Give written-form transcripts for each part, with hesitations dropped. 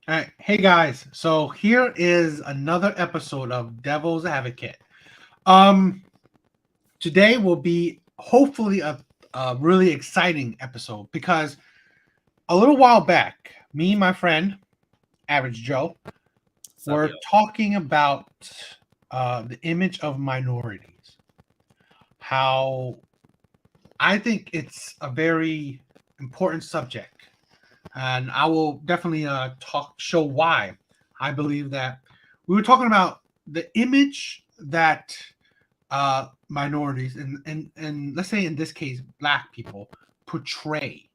All right. Hey guys. So here is another episode of Devil's Advocate. Um Today will be hopefully a really exciting episode because a little while back, me and my friend Average Joe Sup, were yo? talking about the image of minorities. How I think it's a very important subject, and I will definitely show why I believe that we were talking about the image that minorities and let's say in this case black people portray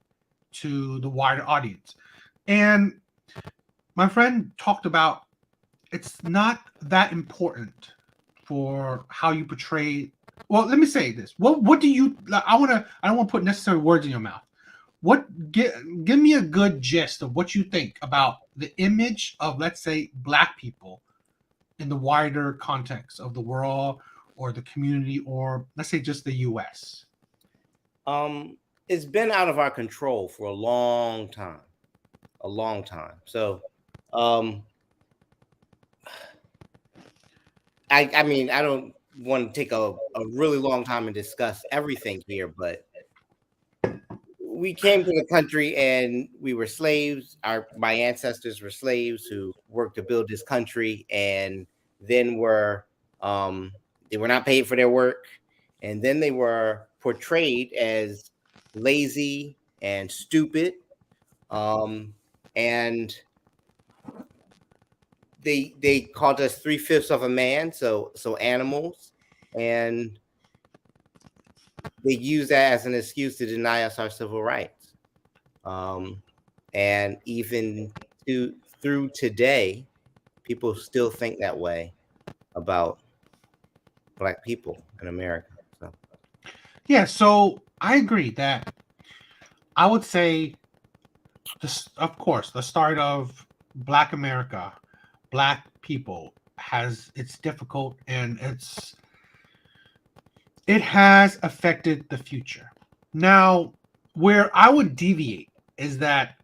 to the wider audience. And my friend talked about it's not that important for how you portray. Well, let me say this. What do you like, I don't want to put necessary words in your mouth. Give me a good gist of what you think about the image of, let's say, black people in the wider context of the world or the community, or let's say just the US. Um, it's been out of our control for a long time. Um, I mean, I don't want to take a really long time and discuss everything here, but we came to the country and we were slaves. My ancestors were slaves who worked to build this country, and then um, they were not paid for their work, and then they were portrayed as lazy and stupid, um, and they called us three-fifths of a man, so animals, and they use that as an excuse to deny us our civil rights. Um, and even to through today, people still think that way about black people in America. So Yeah, so I agree that I would say this, of course, the start of Black America, Black people has it's difficult and it has affected the future. Now, where I would deviate is that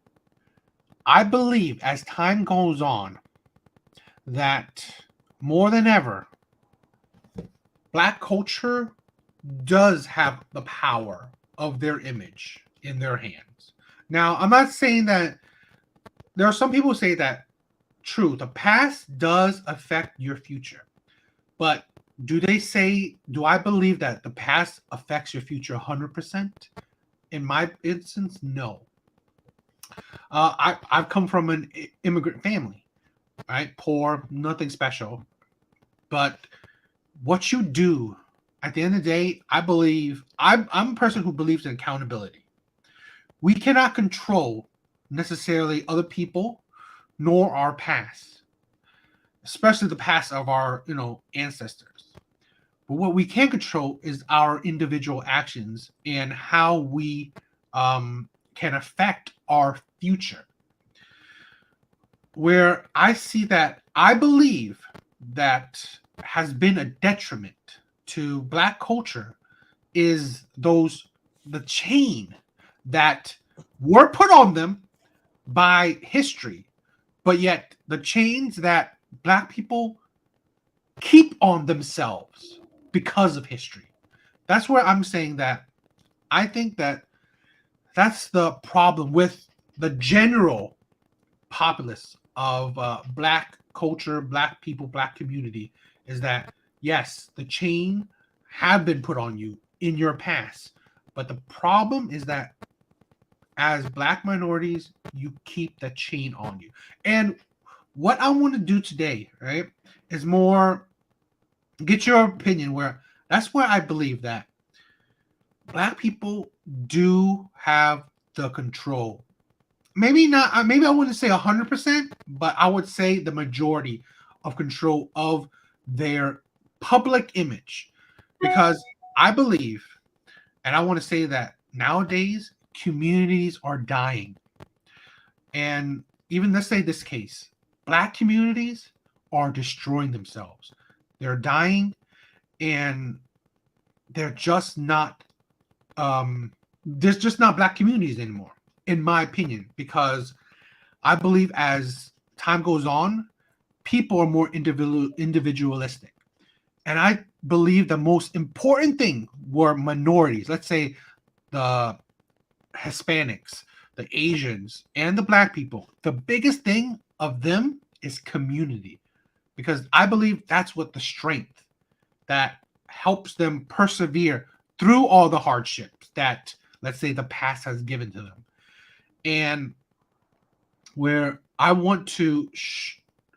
I believe as time goes on that more than ever, Black culture does have the power of their image in their hands. Now, I'm not saying that there are some people who say that true, the past does affect your future. But do I believe that the past affects your future 100%? In my instance, no. I've come from an immigrant family, right? Poor, nothing special. But what you do at the end of the day, I believe I'm a person who believes in accountability. We cannot control necessarily other people nor our past, especially the past of our ancestors. But what we can control is our individual actions and how we can affect our future. Where I see that, I believe that has been a detriment to Black culture is the chain that were put on them by history, but yet the chains that Black people keep on themselves because of history. That's where I'm saying that I think that that's the problem with the general populace of Black culture, Black people, Black community is that yes, the chain have been put on you in your past, but the problem is that as Black minorities, you keep the chain on you. And what I want to do today, right, is more get your opinion where that's where I believe that Black people do have the control. Maybe not. Maybe I wouldn't say 100%, but I would say the majority of control of their public image, because I believe, and I want to say that nowadays communities are dying, and even let's say this case, Black communities are destroying themselves. They're dying, and they're just not there's just not Black communities anymore, in my opinion, because I believe as time goes on, people are more individualistic. And I believe the most important thing were minorities. Let's say the Hispanics, the Asians, and the Black people. The biggest thing of them is community, because I believe that's what the strength that helps them persevere through all the hardships that, let's say, the past has given to them. And where I want to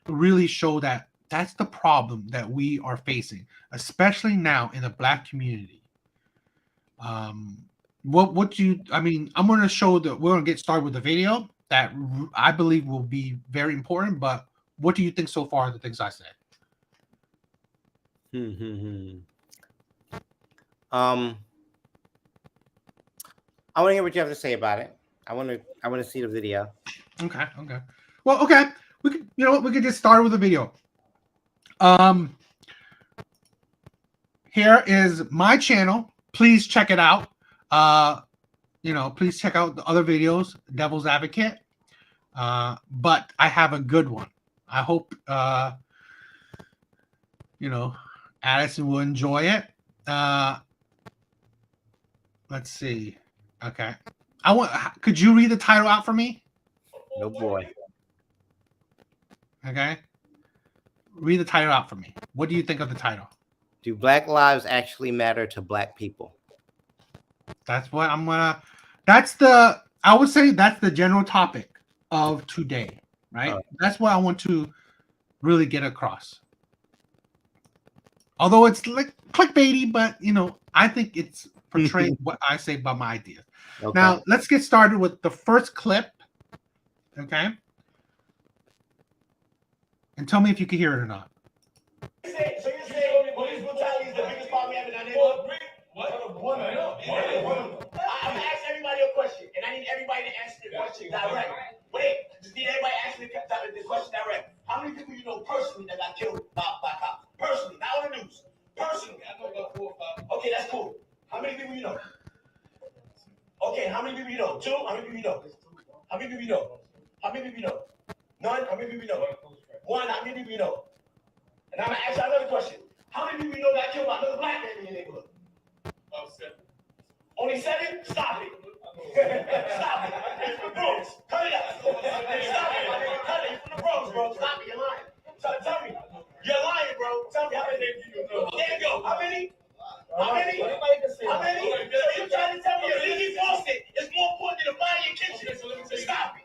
really show that that's the problem that we are facing, especially now in the Black community. What do you? I mean, I'm going to show that we're going to get started with the video that I believe will be very important. But what do you think so far of the things I said? I want to hear what you have to say about it. I want to see the video. Okay. Well, okay. We could, you know what? We could just start with the video. Here is my channel. Please check it out. Please check out the other videos, Devil's Advocate. But I have a good one. I hope Addison will enjoy it. Let's see. Okay. Could you read the title out for me? No boy. Okay. Read the title out for me. What do you think of the title? Do Black lives actually matter to Black people? That's what I'm gonna. I would say that's the general topic of today, right? That's what I want to really get across. Although it's like clickbaity, but I think it's portraying what I say about my ideas. Okay. Now let's get started with the first clip. Okay. And tell me if you can hear it or not. So you're saying police brutality is the biggest problem we have in our neighborhood? What? I'm gonna ask everybody a question, and I need everybody to answer the question direct. Wait, just need everybody to answer the question direct. How many people you know personally that got killed by cops? Personally, not on the news. Personally, I know about 4 or 5. Okay, that's cool. How many people you know? Okay, how many people you know? 2? How many people you know? How many people you know? How many people you know? None? How many people you know? 1? How many people you know? And I'm gonna ask you another question. How many people you know got killed by another Black man in your neighborhood? 7. Only 7? Stop it. Stop it. From the Bronx. Cut it out. Stop it. Cut it. You're from the Bronx, bro. Stop it. You're lying. Tell me. You're lying, bro. Tell me how many people you know. There you go. How many? How many? How many? So you're trying to tell me your leaky faucet is more important than the body in your kitchen. So let me say, stop it.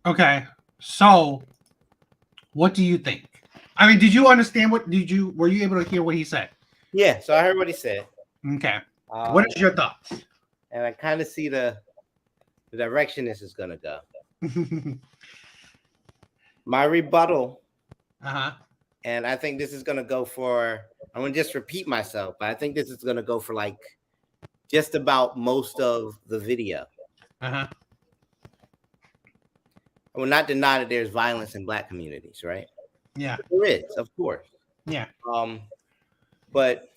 Okay. So, what do you think? I mean, did you understand were you able to hear what he said? Yeah, so I heard what he said. Okay. What is your thoughts? And I kind of see the direction this is gonna go. My rebuttal, and I think this is gonna go for, I'm gonna just repeat myself, but I think this is gonna go for like just about most of the video. I will not deny that there's violence in Black communities, right? Yeah. But there is, of course. Yeah. But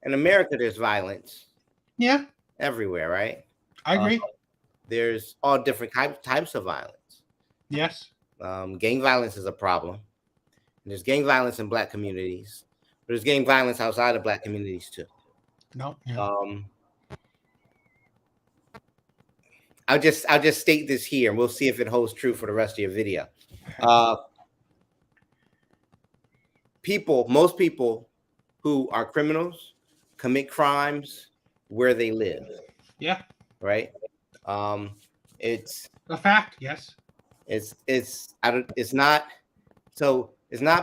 in America, there's violence. Yeah. Everywhere, right? I agree. There's all different types of violence. Yes. Gang violence is a problem. And there's gang violence in Black communities. But there's gang violence outside of Black communities too. No. Yeah. I'll just state this here, and we'll see if it holds true for the rest of your video. Most people who are criminals commit crimes where they live. Yeah. Right. It's a fact. Yes. It's not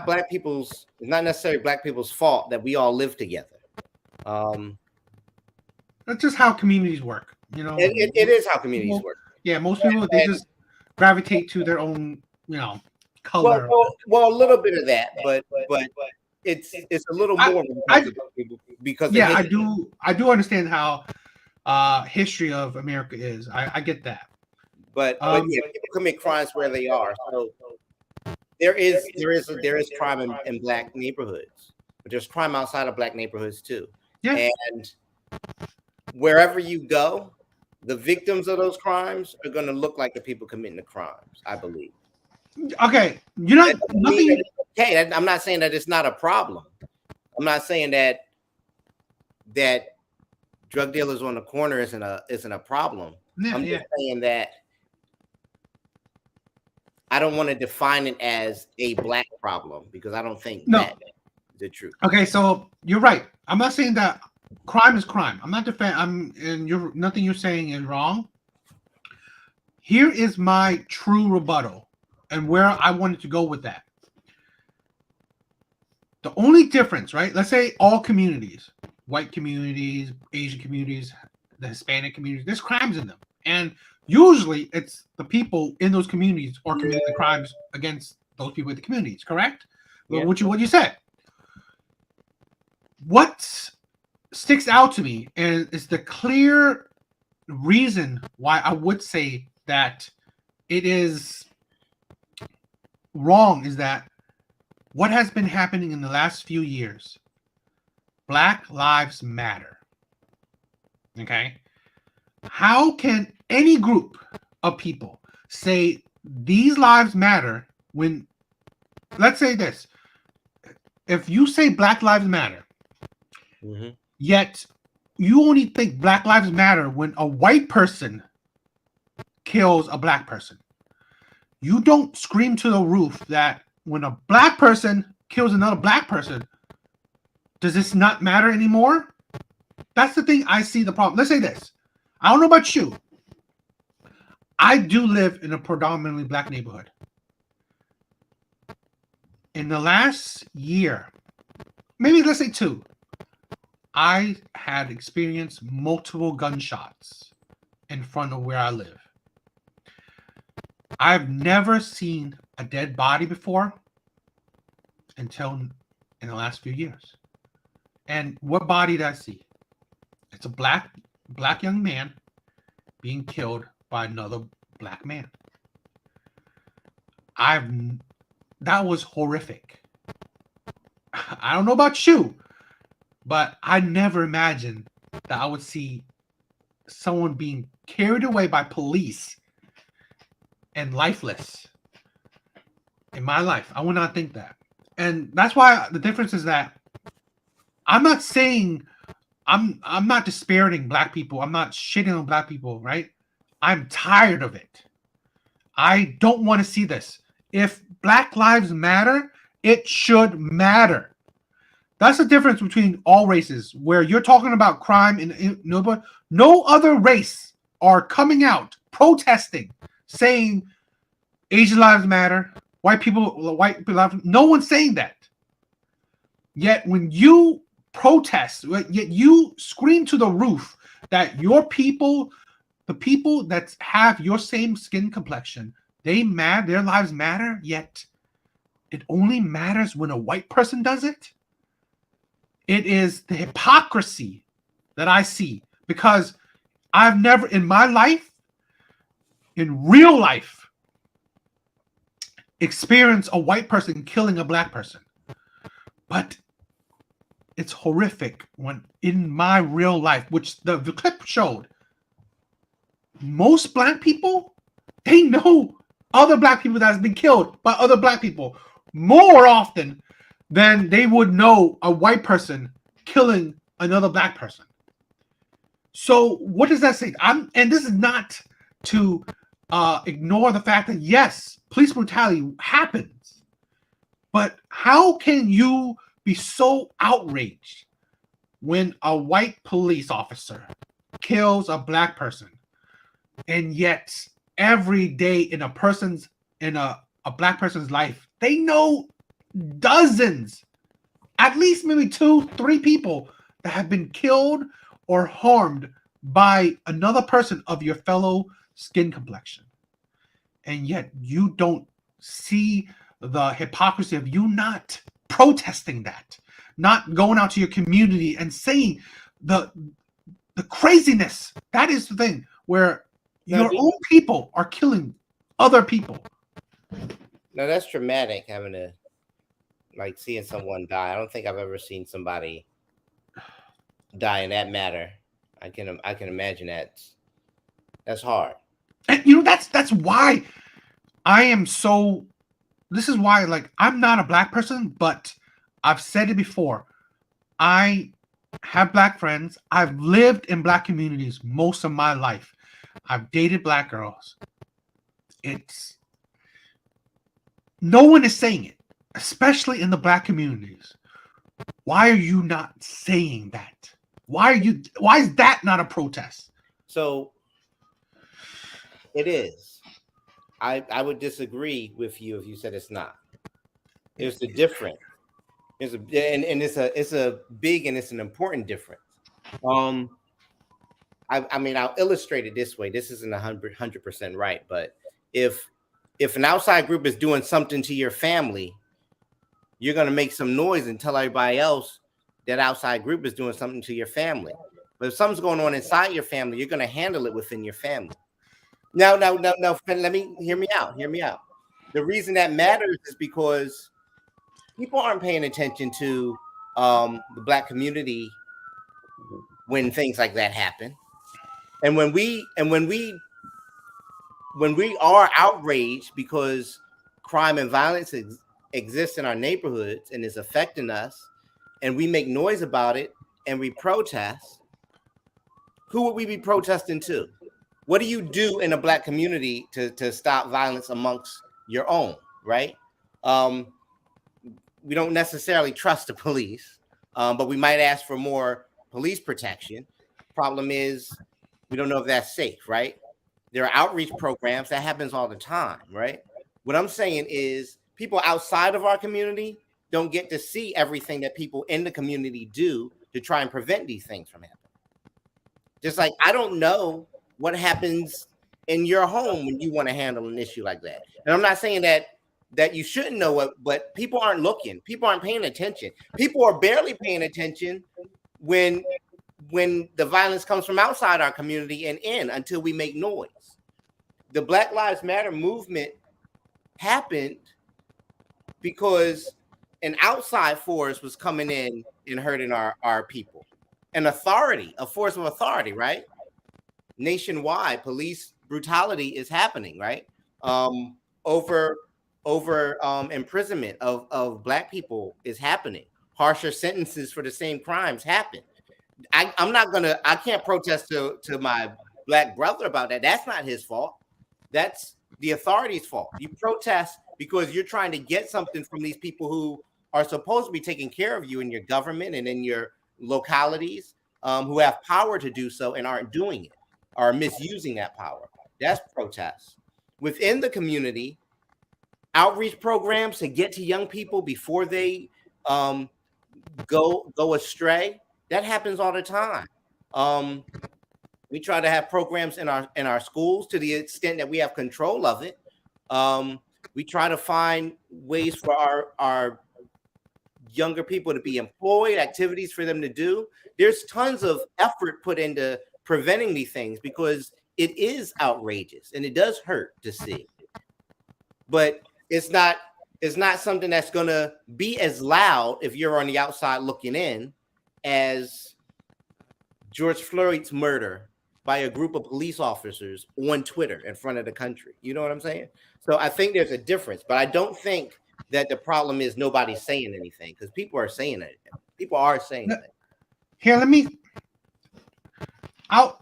Black people's. It's not necessarily Black people's fault that we all live together. That's just how communities work. It is how communities work. Yeah, most people they just gravitate to their own, color. Well, a little bit of that, but it's a little more because yeah, I do understand how history of America is. I get that. But yeah, people commit crimes where they are. So there is crime in Black neighborhoods, but there's crime outside of Black neighborhoods too. Yeah. And wherever you go, the victims of those crimes are going to look like the people committing the crimes, I believe. Okay, you're not That doesn't mean nothing. that it's okay. I'm not saying that it's not a problem. I'm not saying that drug dealers on the corner isn't a problem. Yeah, I'm yeah. just saying that I don't want to define it as a black problem because I don't think No. that is the truth. Okay, so you're right. I'm not saying that crime is crime. I'm not and nothing you're saying is wrong. Here is my true rebuttal and where I wanted to go with that. The only difference, right? Let's say all communities, white communities, Asian communities, the Hispanic communities, there's crimes in them. And usually it's the people in those communities are committing the crimes against those people in the communities, correct? Yeah. What you said. What sticks out to me and is the clear reason why I would say that it is wrong is that what has been happening in the last few years, Black Lives Matter. Okay? How can any group of people say these lives matter when, let's say this, if you say Black Lives Matter, yet you only think Black Lives Matter when a white person kills a black person. You don't scream to the roof that when a black person kills another black person, does this not matter anymore? That's the thing I see the problem. Let's say this. I don't know about you. I do live in a predominantly black neighborhood. In the last year, maybe let's say 2, I had experienced multiple gunshots in front of where I live. I've never seen a dead body before until in the last few years. And what body did I see? It's a black young man being killed by another black man. That was horrific. I don't know about you, but I never imagined that I would see someone being carried away by police and lifeless in my life. I would not think that. And that's why the difference is that I'm not saying I'm not disparaging black people. I'm not shitting on black people, right? I'm tired of it. I don't want to see this. If Black Lives Matter, it should matter. That's the difference between all races, where you're talking about crime and no other race are coming out protesting, saying Asian lives matter, white people no one's saying that. Yet when you protest, yet you scream to the roof that your people, the people that have your same skin complexion, their lives matter, yet it only matters when a white person does it. It is the hypocrisy that I see, because I've never in my life, in real life, experienced a white person killing a black person. But it's horrific when in my real life, which the clip showed, most black people, they know other black people that has been killed by other black people more often than they would know a white person killing another black person. So what does that say? And this is not to ignore the fact that yes, police brutality happens, but how can you be so outraged when a white police officer kills a black person, and yet every day in a black person's life, they know dozens, at least maybe 2-3 people that have been killed or harmed by another person of your fellow skin complexion. And yet you don't see the hypocrisy of you not protesting that, not going out to your community and saying the craziness. That is the thing where your own people are killing other people. No, that's traumatic, having to seeing someone die. I don't think I've ever seen somebody die in that matter. I can imagine that That's hard. And that's why I am so. This is why, like, I'm not a black person, but I've said it before. I have black friends. I've lived in black communities most of my life. I've dated black girls. It's no one is saying it, especially in the black communities. Why are you not saying that? Why is that not a protest? So it is. I would disagree with you if you said it's not. There's a difference. It's a big and it's an important difference. I mean, I'll illustrate it this way. This isn't 100% right, but if an outside group is doing something to your family, you're going to make some noise and tell everybody else that outside group is doing something to your family. But if something's going on inside your family, you're going to handle it within your family. Now, let me hear me out. The reason that matters is because people aren't paying attention to the black community when things like that happen. And when we are outraged because crime and violence exists in our neighborhoods and is affecting us, and we make noise about it and we protest, who would we be protesting to? What do you do in a black community to stop violence amongst your own, right? We don't necessarily trust the police, but we might ask for more police protection. Problem is, we don't know if that's safe, right? There are outreach programs that happens all the time, right? What I'm saying is people outside of our community don't get to see everything that people in the community do to try and prevent these things from happening. Just like I don't know what happens in your home when you want to handle an issue like that. And I'm not saying that you shouldn't know it, but people aren't looking. People aren't paying attention. People are barely paying attention when the violence comes from outside our community and in until we make noise. The Black Lives Matter movement happened because an outside force was coming in and hurting our people. A force of authority, right? Nationwide, police brutality is happening, right? Over imprisonment of black people is happening. Harsher sentences for the same crimes happen. I can't protest to my black brother about that. That's not his fault. That's the authorities' fault. You protest because you're trying to get something from these people who are supposed to be taking care of you in your government and in your localities, who have power to do so and aren't doing it, are misusing that power. That's protest. Within the community, outreach programs to get to young people before they go astray, that happens all the time. We try to have programs in our schools to the extent that we have control of it. We try to find ways for our younger people to be employed, activities for them to do. There's tons of effort put into preventing these things because it is outrageous and it does hurt to see. But it's not something that's going to be as loud if you're on the outside looking in as George Floyd's murder by a group of police officers on Twitter in front of the country. You know what I'm saying? So I think there's a difference, but I don't think that the problem is nobody's saying anything because people are saying it. People are saying it. Here, I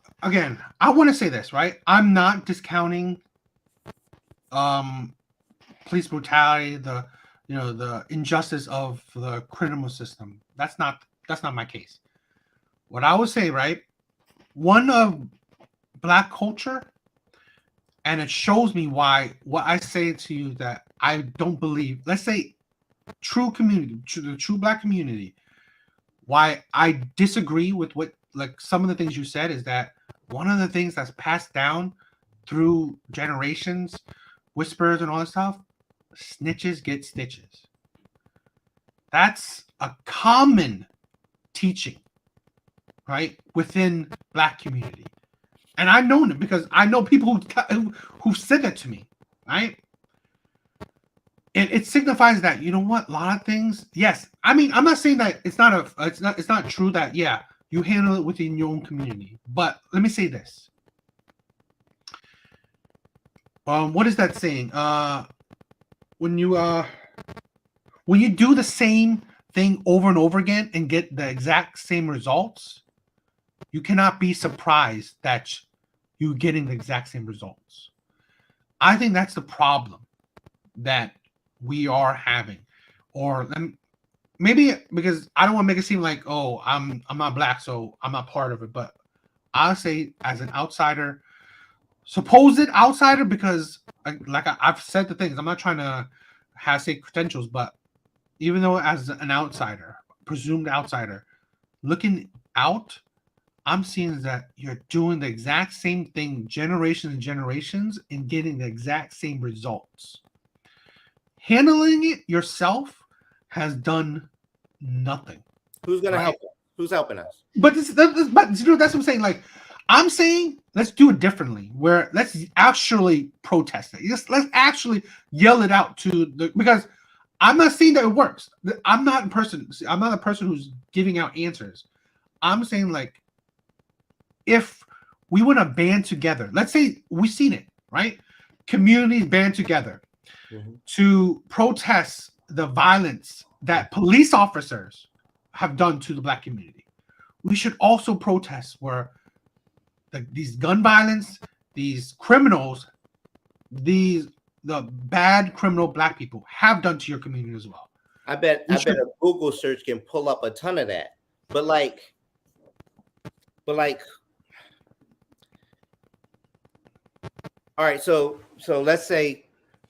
want to say this, right? I'm not discounting police brutality, the injustice of the criminal system. That's not my case. What I would say, right? One of black culture, and it shows me why what I say to you that I don't believe, let's say true community, the true black community, why I disagree with what, like, some of the things you said is that one of the things that's passed down through generations, whispers and all that stuff, snitches get stitches. That's a common teaching, right, within black community. And I know it because I know people who said that to me, right? And it signifies that, you know what, a lot of things, yes. I mean, I'm not saying that it's not true that, yeah, you handle it within your own community. But let me say this. what is that saying? When you do the same thing over and over again and get the exact same results, you cannot be surprised that you're getting the exact same results. I think that's the problem that we are having. Or maybe because I don't want to make it seem like, oh, I'm not black, so I'm not part of it. But I'll say as an outsider, supposed outsider, because I've said the things. I'm not trying to say credentials, but even though as an outsider, presumed outsider, looking out, I'm seeing that you're doing the exact same thing generations and generations and getting the exact same results. Handling it yourself has done nothing. Who's going to help us? Who's helping us? But that's what I'm saying. Like, I'm saying, let's do it differently. Where let's actually protest it. Let's actually yell it out because I'm not saying that it works. I'm not a person who's giving out answers. I'm saying, like, if we want to band together, let's say we've seen it, right? Communities band together to protest the violence that police officers have done to the black community. We should also protest where these gun violence, these criminals, the bad criminal black people have done to your community as well. I bet a Google search can pull up a ton of that. But all right, so let's say,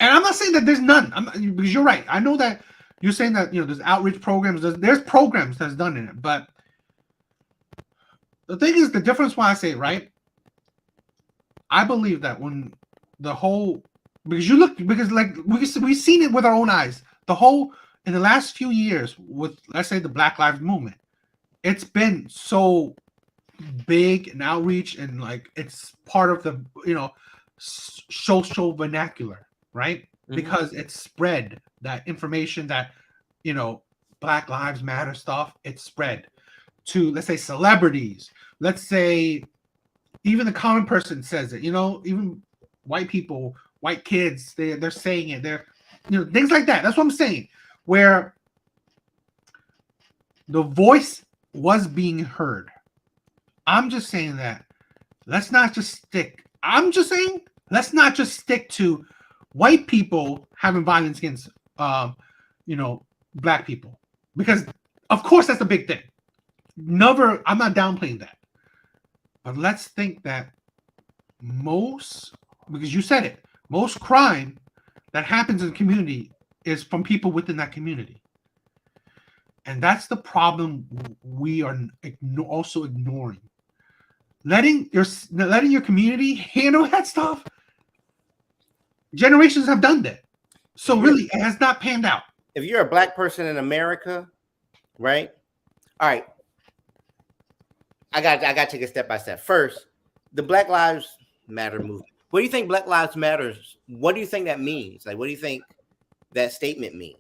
and I'm not saying that there's none. Because you're right. I know that you're saying that there's outreach programs. There's programs that's done in it, but the thing is, the difference why I say it, right? I believe that when because like we've seen it with our own eyes. In the last few years with, let's say, the Black Lives Movement, it's been so big and outreach, and like it's part of the social vernacular, right? Because it's spread that information that Black Lives Matter stuff. It's spread to, let's say, celebrities. Let's say even the common person says it. Even white people, white kids, they're saying it. They're things like that. That's what I'm saying. Where the voice was being heard. I'm just saying that let's not just stick. I'm just saying let's not just stick to white people having violence against black people, because of course that's a big thing. I'm not downplaying that, but let's think that because you said it, most crime that happens in the community is from people within that community. And that's the problem we are also ignoring. Letting your community handle that stuff. Generations have done that. So really, it has not panned out. If you're a black person in America, right? All right. I got to take it step by step. First, the Black Lives Matter movement. What do you think Black Lives Matters? What do you think that means? Like, what do you think that statement means?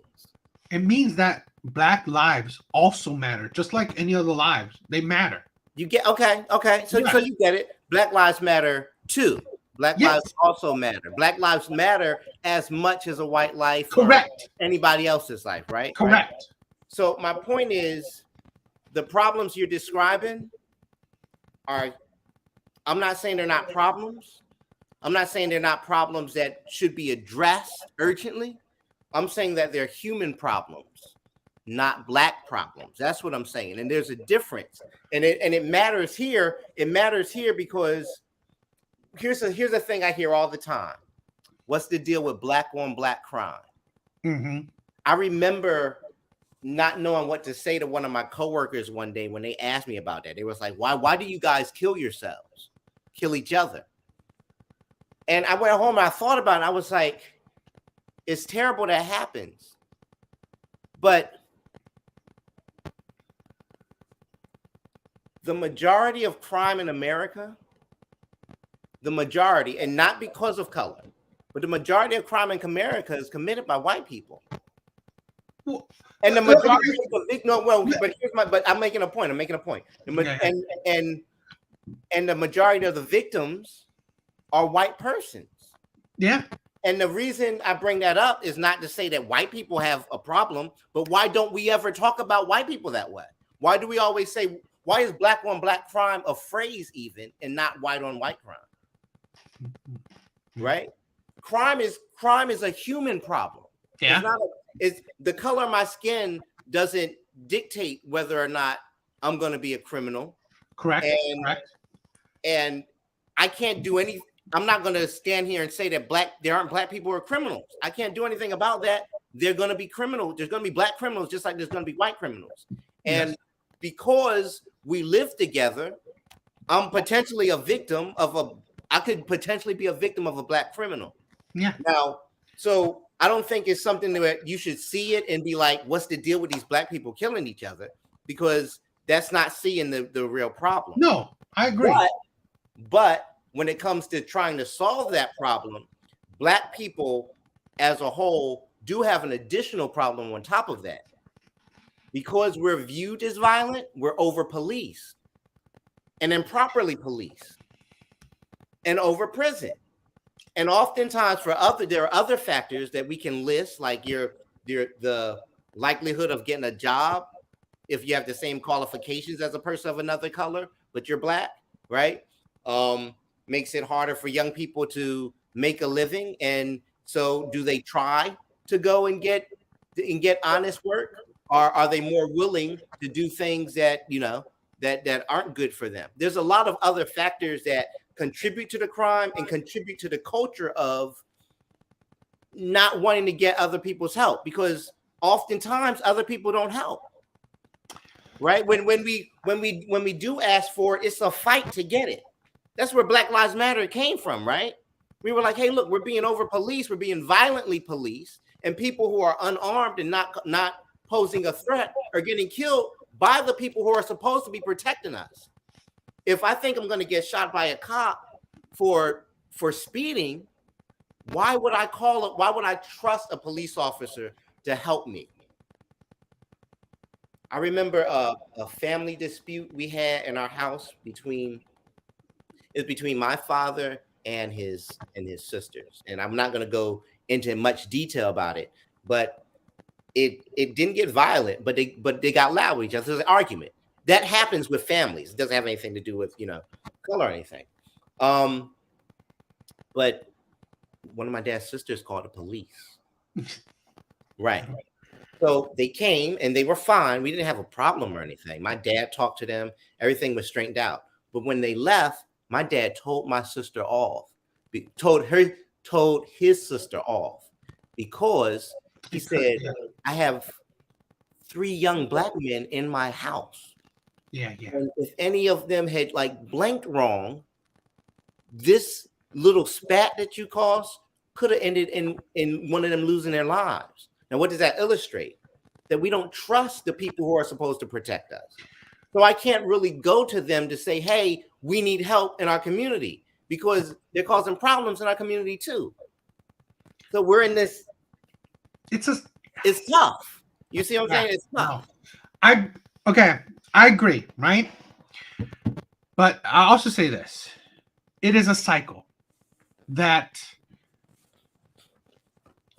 It means that black lives also matter, just like any other lives. They matter. You get okay. So you get it. Black lives matter too. Black lives also matter. Black lives matter as much as a white life. Correct. Or anybody else's life, right? Correct. Right? So my point is, the problems you're describing I'm not saying they're not problems. I'm not saying they're not problems that should be addressed urgently. I'm saying that they're human problems, not black problems. That's what I'm saying. And there's a difference. And it matters here. It matters here because here's a thing I hear all the time. What's the deal with black on black crime? Mm-hmm. I remember not knowing what to say to one of my coworkers one day when they asked me about that. They was like, why do you guys kill yourselves? Kill each other? And I went home and I thought about it. I was like, it's terrible that happens. But the majority of crime in America, and not because of color, but the majority of crime in America is committed by white people. Well, and the majority but I'm making a point. And the majority of the victims are white persons. Yeah. And the reason I bring that up is not to say that white people have a problem, but why don't we ever talk about white people that way? Why do we always say, why is black on black crime a phrase even and not white on white crime? Right? Crime is a human problem. Yeah. It's not it's the color of my skin doesn't dictate whether or not I'm going to be a criminal. Correct. And Correct. and I can't do any. I'm not going to stand here and say that there aren't black people who are criminals. I can't do anything about that. They're going to be criminals. There's going to be black criminals just like there's going to be white criminals. And Yes. because we live together, I'm potentially a victim of I could potentially be a victim of a black criminal. Yeah. Now, so I don't think it's something that you should see it and be like, what's the deal with these black people killing each other? Because that's not seeing the real problem. No, I agree. But when it comes to trying to solve that problem, black people as a whole do have an additional problem on top of that. Because we're viewed as violent, we're over policed and improperly policed and over prison. And oftentimes there are other factors that we can list, like the likelihood of getting a job if you have the same qualifications as a person of another color, but you're black, right? Makes it harder for young people to make a living. And so do they try to go and get honest work? Or are they more willing to do things that, that aren't good for them? There's a lot of other factors that contribute to the crime and contribute to the culture of not wanting to get other people's help, because oftentimes other people don't help. Right? When we do ask for it, it's a fight to get it. That's where Black Lives Matter came from, right? We were like, hey, look, we're being over policed, we're being violently policed, and people who are unarmed and not posing a threat are getting killed by the people who are supposed to be protecting us. If I think I'm going to get shot by a cop for speeding, why would I trust a police officer to help me? I remember a family dispute we had in our house between my father and his sisters. And I'm not going to go into much detail about it, but it didn't get violent, but they got loud with each other. There's an argument. That happens with families. It doesn't have anything to do with, color or anything. But one of my dad's sisters called the police. Right. So they came and they were fine. We didn't have a problem or anything. My dad talked to them. Everything was straightened out. But when they left, my dad told my sister off. Told his sister off because he said, I have 3 young black men in my house. Yeah. And if any of them had blanked wrong, this little spat that you caused could have ended in one of them losing their lives. Now, what does that illustrate? That we don't trust the people who are supposed to protect us. So I can't really go to them to say, hey, we need help in our community, because they're causing problems in our community too. So we're in this. It's tough. You see what I'm saying? It's tough. I agree, right? But I also say this. It is a cycle that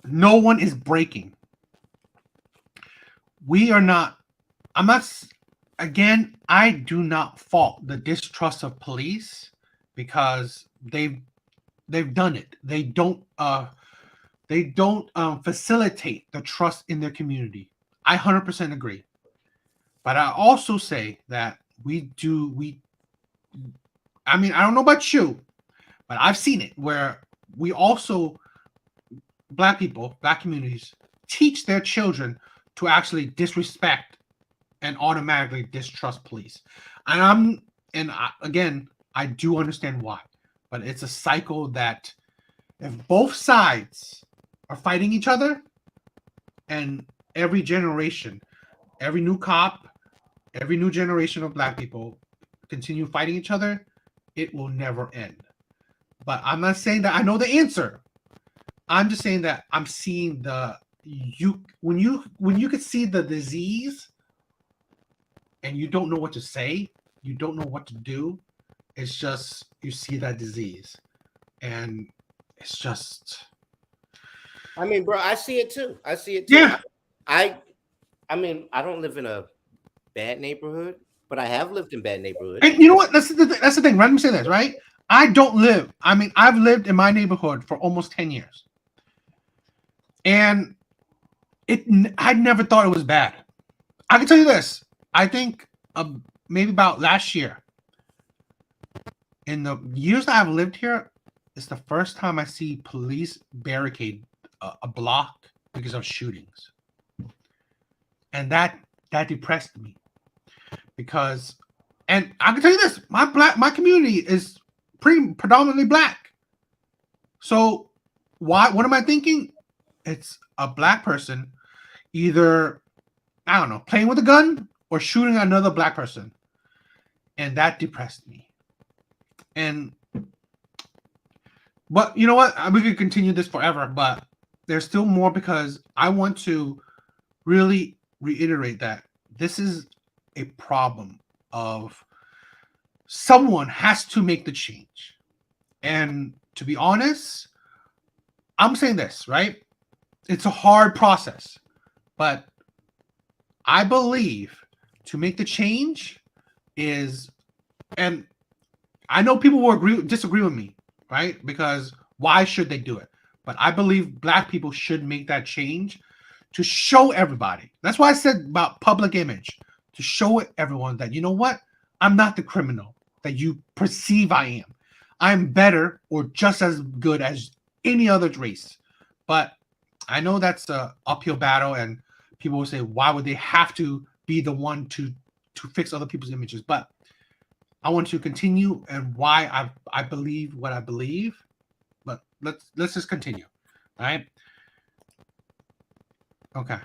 no one is breaking. I do not fault the distrust of police, because they've done it. They don't facilitate the trust in their community. I 100% agree. But I also say that I don't know about you, but I've seen it where we also, black people, black communities, teach their children to actually disrespect and automatically distrust police. And I do understand why, but it's a cycle that if both sides are fighting each other, and every generation, every new cop, every new generation of black people continue fighting each other, it will never end. But I'm not saying that I know the answer. I'm just saying that I'm seeing when you could see the disease and you don't know what to say, you don't know what to do. It's just you see that disease, and it's just. I mean, bro, I see it too. Yeah. I mean, I don't live in a bad neighborhood, but I have lived in bad neighborhoods. And you know what? That's the thing. Let me say this, right? I don't live. I mean, I've lived in my neighborhood for almost 10 years. And I never thought it was bad. I can tell you this. I think maybe about last year, in the years that I've lived here, it's the first time I see police barricade a block because of shootings. And that depressed me because, and I can tell you this, my community is predominantly black. So what am I thinking? It's a black person either, I don't know, playing with a gun or shooting another black person. And that depressed me. But you know what? We could continue this forever, but there's still more because I want to really reiterate that this is a problem of someone has to make the change. And to be honest, I'm saying this, right? It's a hard process, but I believe to make the change is, and I know people will disagree with me, right? Because why should they do it? But I believe black people should make that change to show everybody. That's why I said about public image, to show everyone that, you know what? I'm not the criminal that you perceive I am. I'm better or just as good as any other race. But I know that's an uphill battle, and people will say, why would they have to be the one to fix other people's images? But I want to continue and why I believe what I believe. But let's just continue. All right. Okay.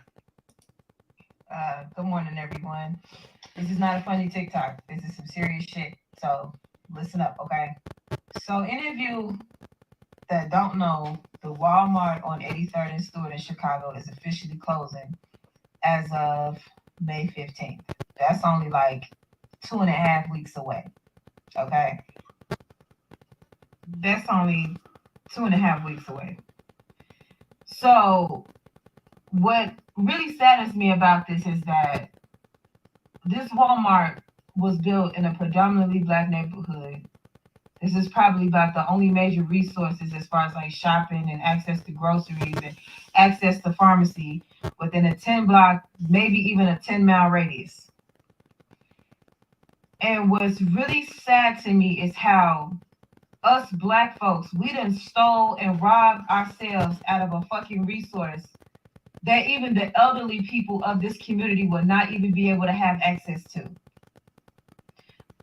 Good morning, everyone. This is not a funny TikTok. This is some serious shit. So listen up, okay? So any of you that don't know, the Walmart on 83rd and Stewart in Chicago is officially closing as of May 15th. That's only like 2.5 weeks away. Okay. That's only 2.5 weeks away. So what really saddens me about this is that this Walmart was built in a predominantly black neighborhood. This is probably about the only major resources as far as like shopping and access to groceries and access to pharmacy within a 10 block, maybe even a 10-mile radius. And what's really sad to me is how us black folks, we done stole and robbed ourselves out of a fucking resource that even the elderly people of this community will not even be able to have access to.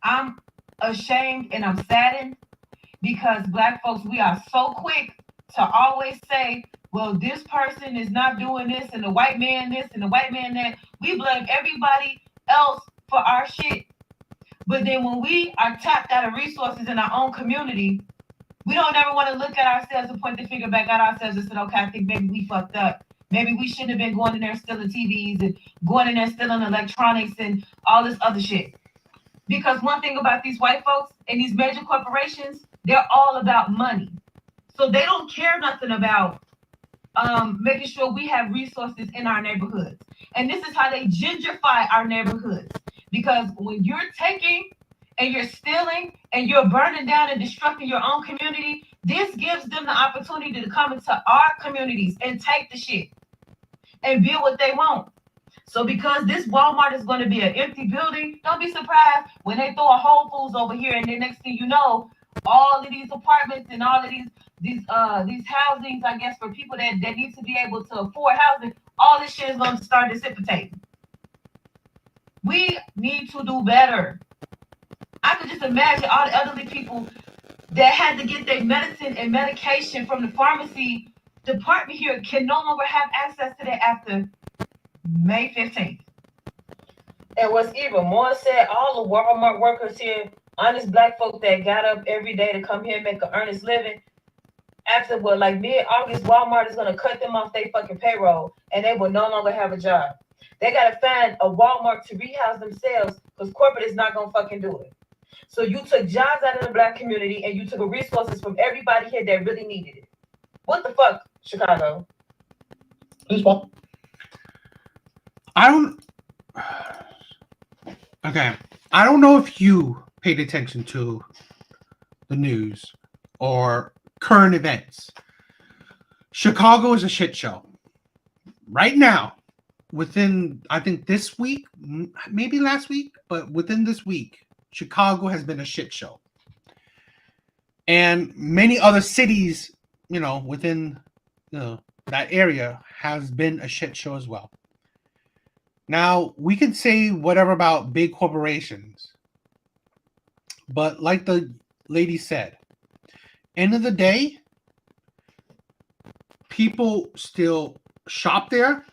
I'm ashamed and I'm saddened because black folks, we are so quick to always say, well, this person is not doing this and the white man this and the white man that. We blame everybody else for our shit. But then when we are tapped out of resources in our own community, we don't ever want to look at ourselves and point the finger back at ourselves and say, okay, I think maybe we fucked up. Maybe we shouldn't have been going in there stealing TVs and going in there stealing electronics and all this other shit. Because one thing about these white folks and these major corporations, they're all about money. So they don't care nothing about making sure we have resources in our neighborhoods. And this is how they gentrify our neighborhoods. Because when you're taking and you're stealing and you're burning down and destructing your own community, this gives them the opportunity to come into our communities and take the shit and build what they want. So because this Walmart is going to be an empty building, don't be surprised when they throw a Whole Foods over here, and then next thing you know, all of these apartments and all of these housings, I guess, for people that need to be able to afford housing, all this shit is going to start dissipating. We need to do better. I could just imagine all the elderly people that had to get their medicine and medication from the pharmacy department here can no longer have access to that after May 15th. And what's even more sad, all the Walmart workers here, honest black folk that got up every day to come here and make an earnest living, after like mid-August, Walmart is going to cut them off their fucking payroll and they will no longer have a job. They got to find a Walmart to rehouse themselves because corporate is not going to fucking do it. So you took jobs out of the black community and you took resources from everybody here that really needed it. What the fuck, Chicago? Please, Paul. I don't. Okay, I don't know if you paid attention to the news or current events. Chicago is a shit show right now. Within, I think this week, maybe last week, but within this week, Chicago has been a shit show. And many other cities, within that area has been a shit show as well. Now, we can say whatever about big corporations, but like the lady said, end of the day, people still shop there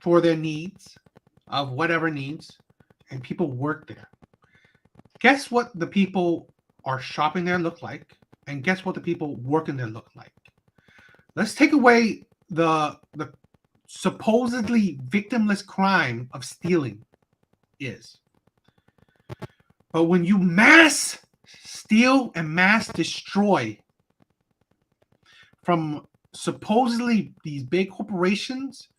for their needs, of whatever needs, and people work there. Guess what the people are shopping there look like, and guess what the people working there look like. Let's take away the supposedly victimless crime of stealing is. But when you mass steal and mass destroy from supposedly these big corporations,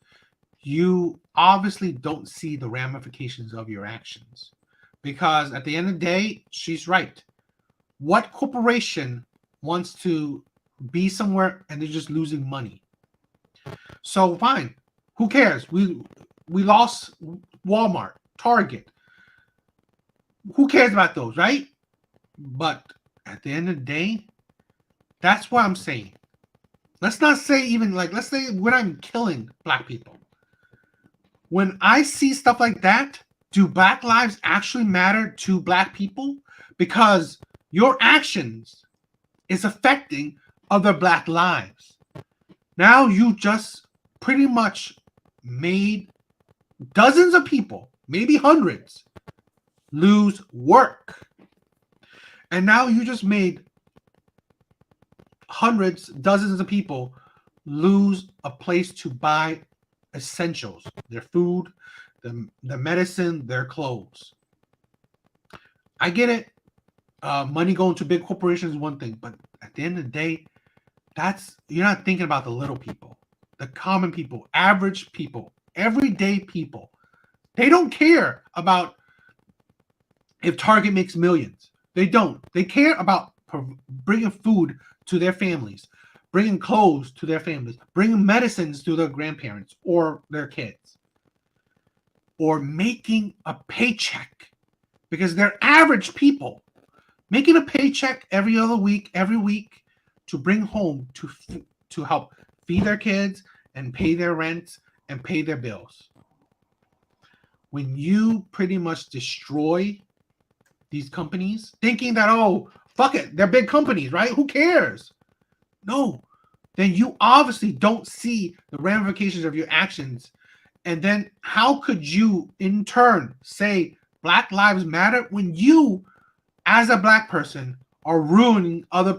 you obviously don't see the ramifications of your actions. Because at the end of the day, she's right. What corporation wants to be somewhere and they're just losing money? So fine, who cares? We lost Walmart, Target. Who cares about those, right? But at the end of the day, that's what I'm saying. Let's not say even let's say we're not killing black people. When I see stuff like that, do black lives actually matter to black people? Because your actions is affecting other black lives. Now you just pretty much made dozens of people, maybe hundreds, lose work. And now you just made hundreds, dozens of people lose a place to buy essentials, their food, the medicine, their clothes. I get it. Money going to big corporations is one thing, but at the end of the day, you're not thinking about the little people, the common people, average people, everyday people. They don't care about if Target makes millions. They don't. They care about bringing food to their families, bringing clothes to their families, bringing medicines to their grandparents or their kids, or making a paycheck, because they're average people making a paycheck every other week, every week, to bring home to help feed their kids and pay their rent and pay their bills. When you pretty much destroy these companies, thinking that, oh, fuck it, they're big companies, right? Who cares? No. Then you obviously don't see the ramifications of your actions. And then how could you, in turn, say Black Lives Matter when you, as a black person, are ruining other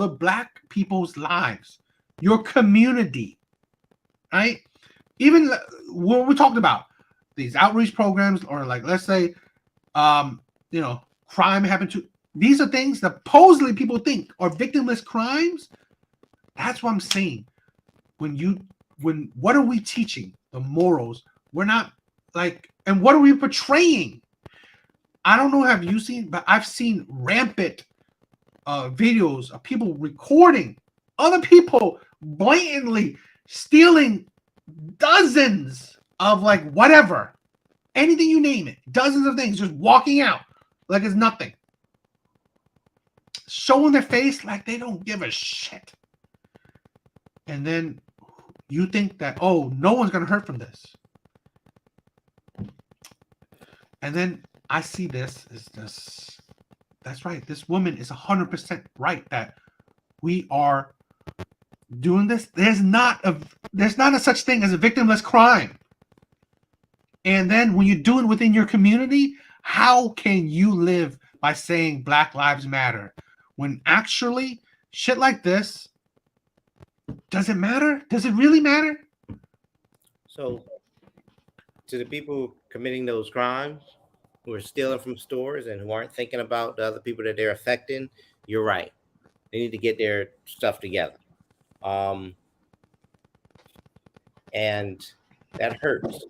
black people's lives, your community, right? Even what we talked about, these outreach programs, or let's say, crime happened to. These are things that supposedly people think are victimless crimes. That's what I'm saying. What are we teaching? The morals. We're not and what are we portraying? I don't know, have you seen, but I've seen rampant videos of people recording other people blatantly stealing dozens of whatever, anything you name it, dozens of things, just walking out like it's nothing, showing their face like they don't give a shit. And then you think that, oh, no one's gonna hurt from this. And then I see this as this. That's right. This woman is 100% right that we are doing this. There's not a such thing as a victimless crime. And then when you do it within your community, how can you live by saying Black Lives Matter when actually shit like this, does it matter? Does it really matter? So, to the people committing those crimes, who are stealing from stores and who aren't thinking about the other people that they're affecting, you're right. They need to get their stuff together. And that hurts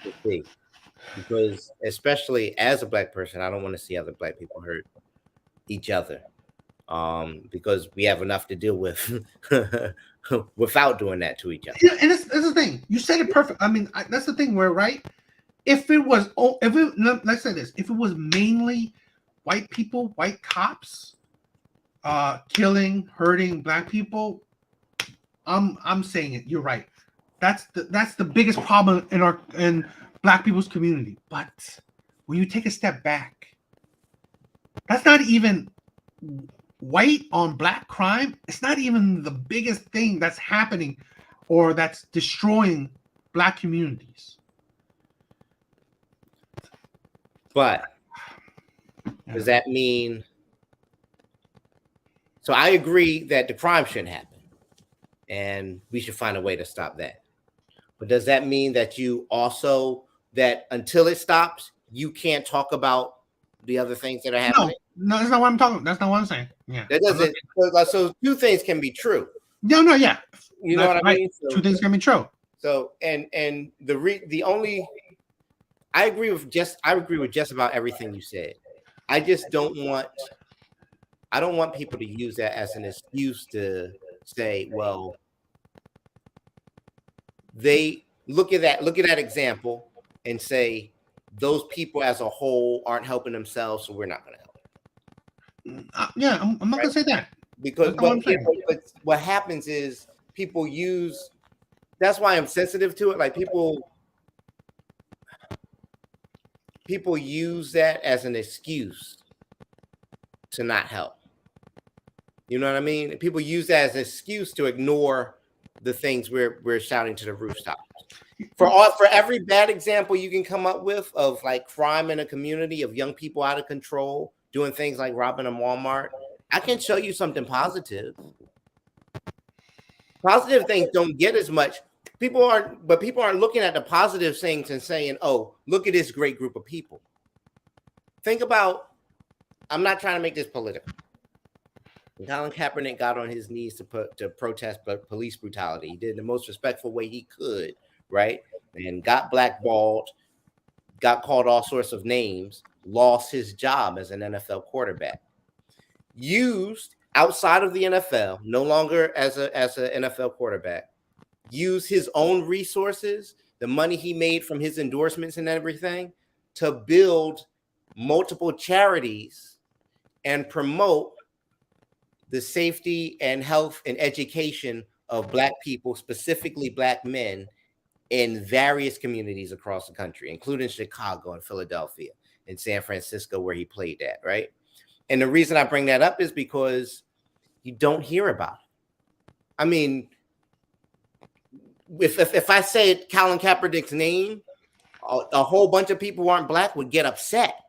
to see, because especially as a black person, I don't want to see other black people hurt each other, because we have enough to deal with without doing that to each other. Yeah, and that's the thing. You said it perfect. I mean, that's the thing where, right? If it was, let's say this, if it was mainly white people, white cops, killing, hurting black people, I'm saying it. You're right. That's the biggest problem in black people's community. But when you take a step back, that's not even white on black crime. It's not even the biggest thing that's happening or that's destroying black communities. But does that mean? So I agree that the crime shouldn't happen, and we should find a way to stop that. But does that mean that you also, that until it stops, you can't talk about the other things that are happening? No, that's not what I'm talking about. That's not what I'm saying. Yeah. That doesn't. So two things can be true. No, yeah. You know what I mean? So, two things can be true. So and the only, I agree with just about everything you said. I just don't want people to use that as an excuse to say, well, they look at that example and say those people as a whole aren't helping themselves, so we're not going to help. Yeah, I'm not going to say that. Because but what happens is people use, that's why I'm sensitive to it. Like people use that as an excuse to not help. You know what I mean? People use that as an excuse to ignore the things we're shouting to the rooftops. For every bad example you can come up with of like crime in a community, of young people out of control doing things like robbing a Walmart, I can show you something positive. Positive things don't get as much. People aren't looking at the positive things and saying, "Oh, look at this great group of people." Think about, I'm not trying to make this political. Colin Kaepernick got on his knees to protest police brutality. He did it the most respectful way he could, right? And got blackballed, got called all sorts of names, lost his job as an NFL quarterback. Used outside of the NFL, no longer as an NFL quarterback, used his own resources, the money he made from his endorsements and everything, to build multiple charities and promote the safety and health and education of black people, specifically black men, in various communities across the country, including Chicago and Philadelphia and San Francisco, where he played at, right? And the reason I bring that up is because you don't hear about it. I mean, if I say Colin Kaepernick's name, a whole bunch of people who aren't black would get upset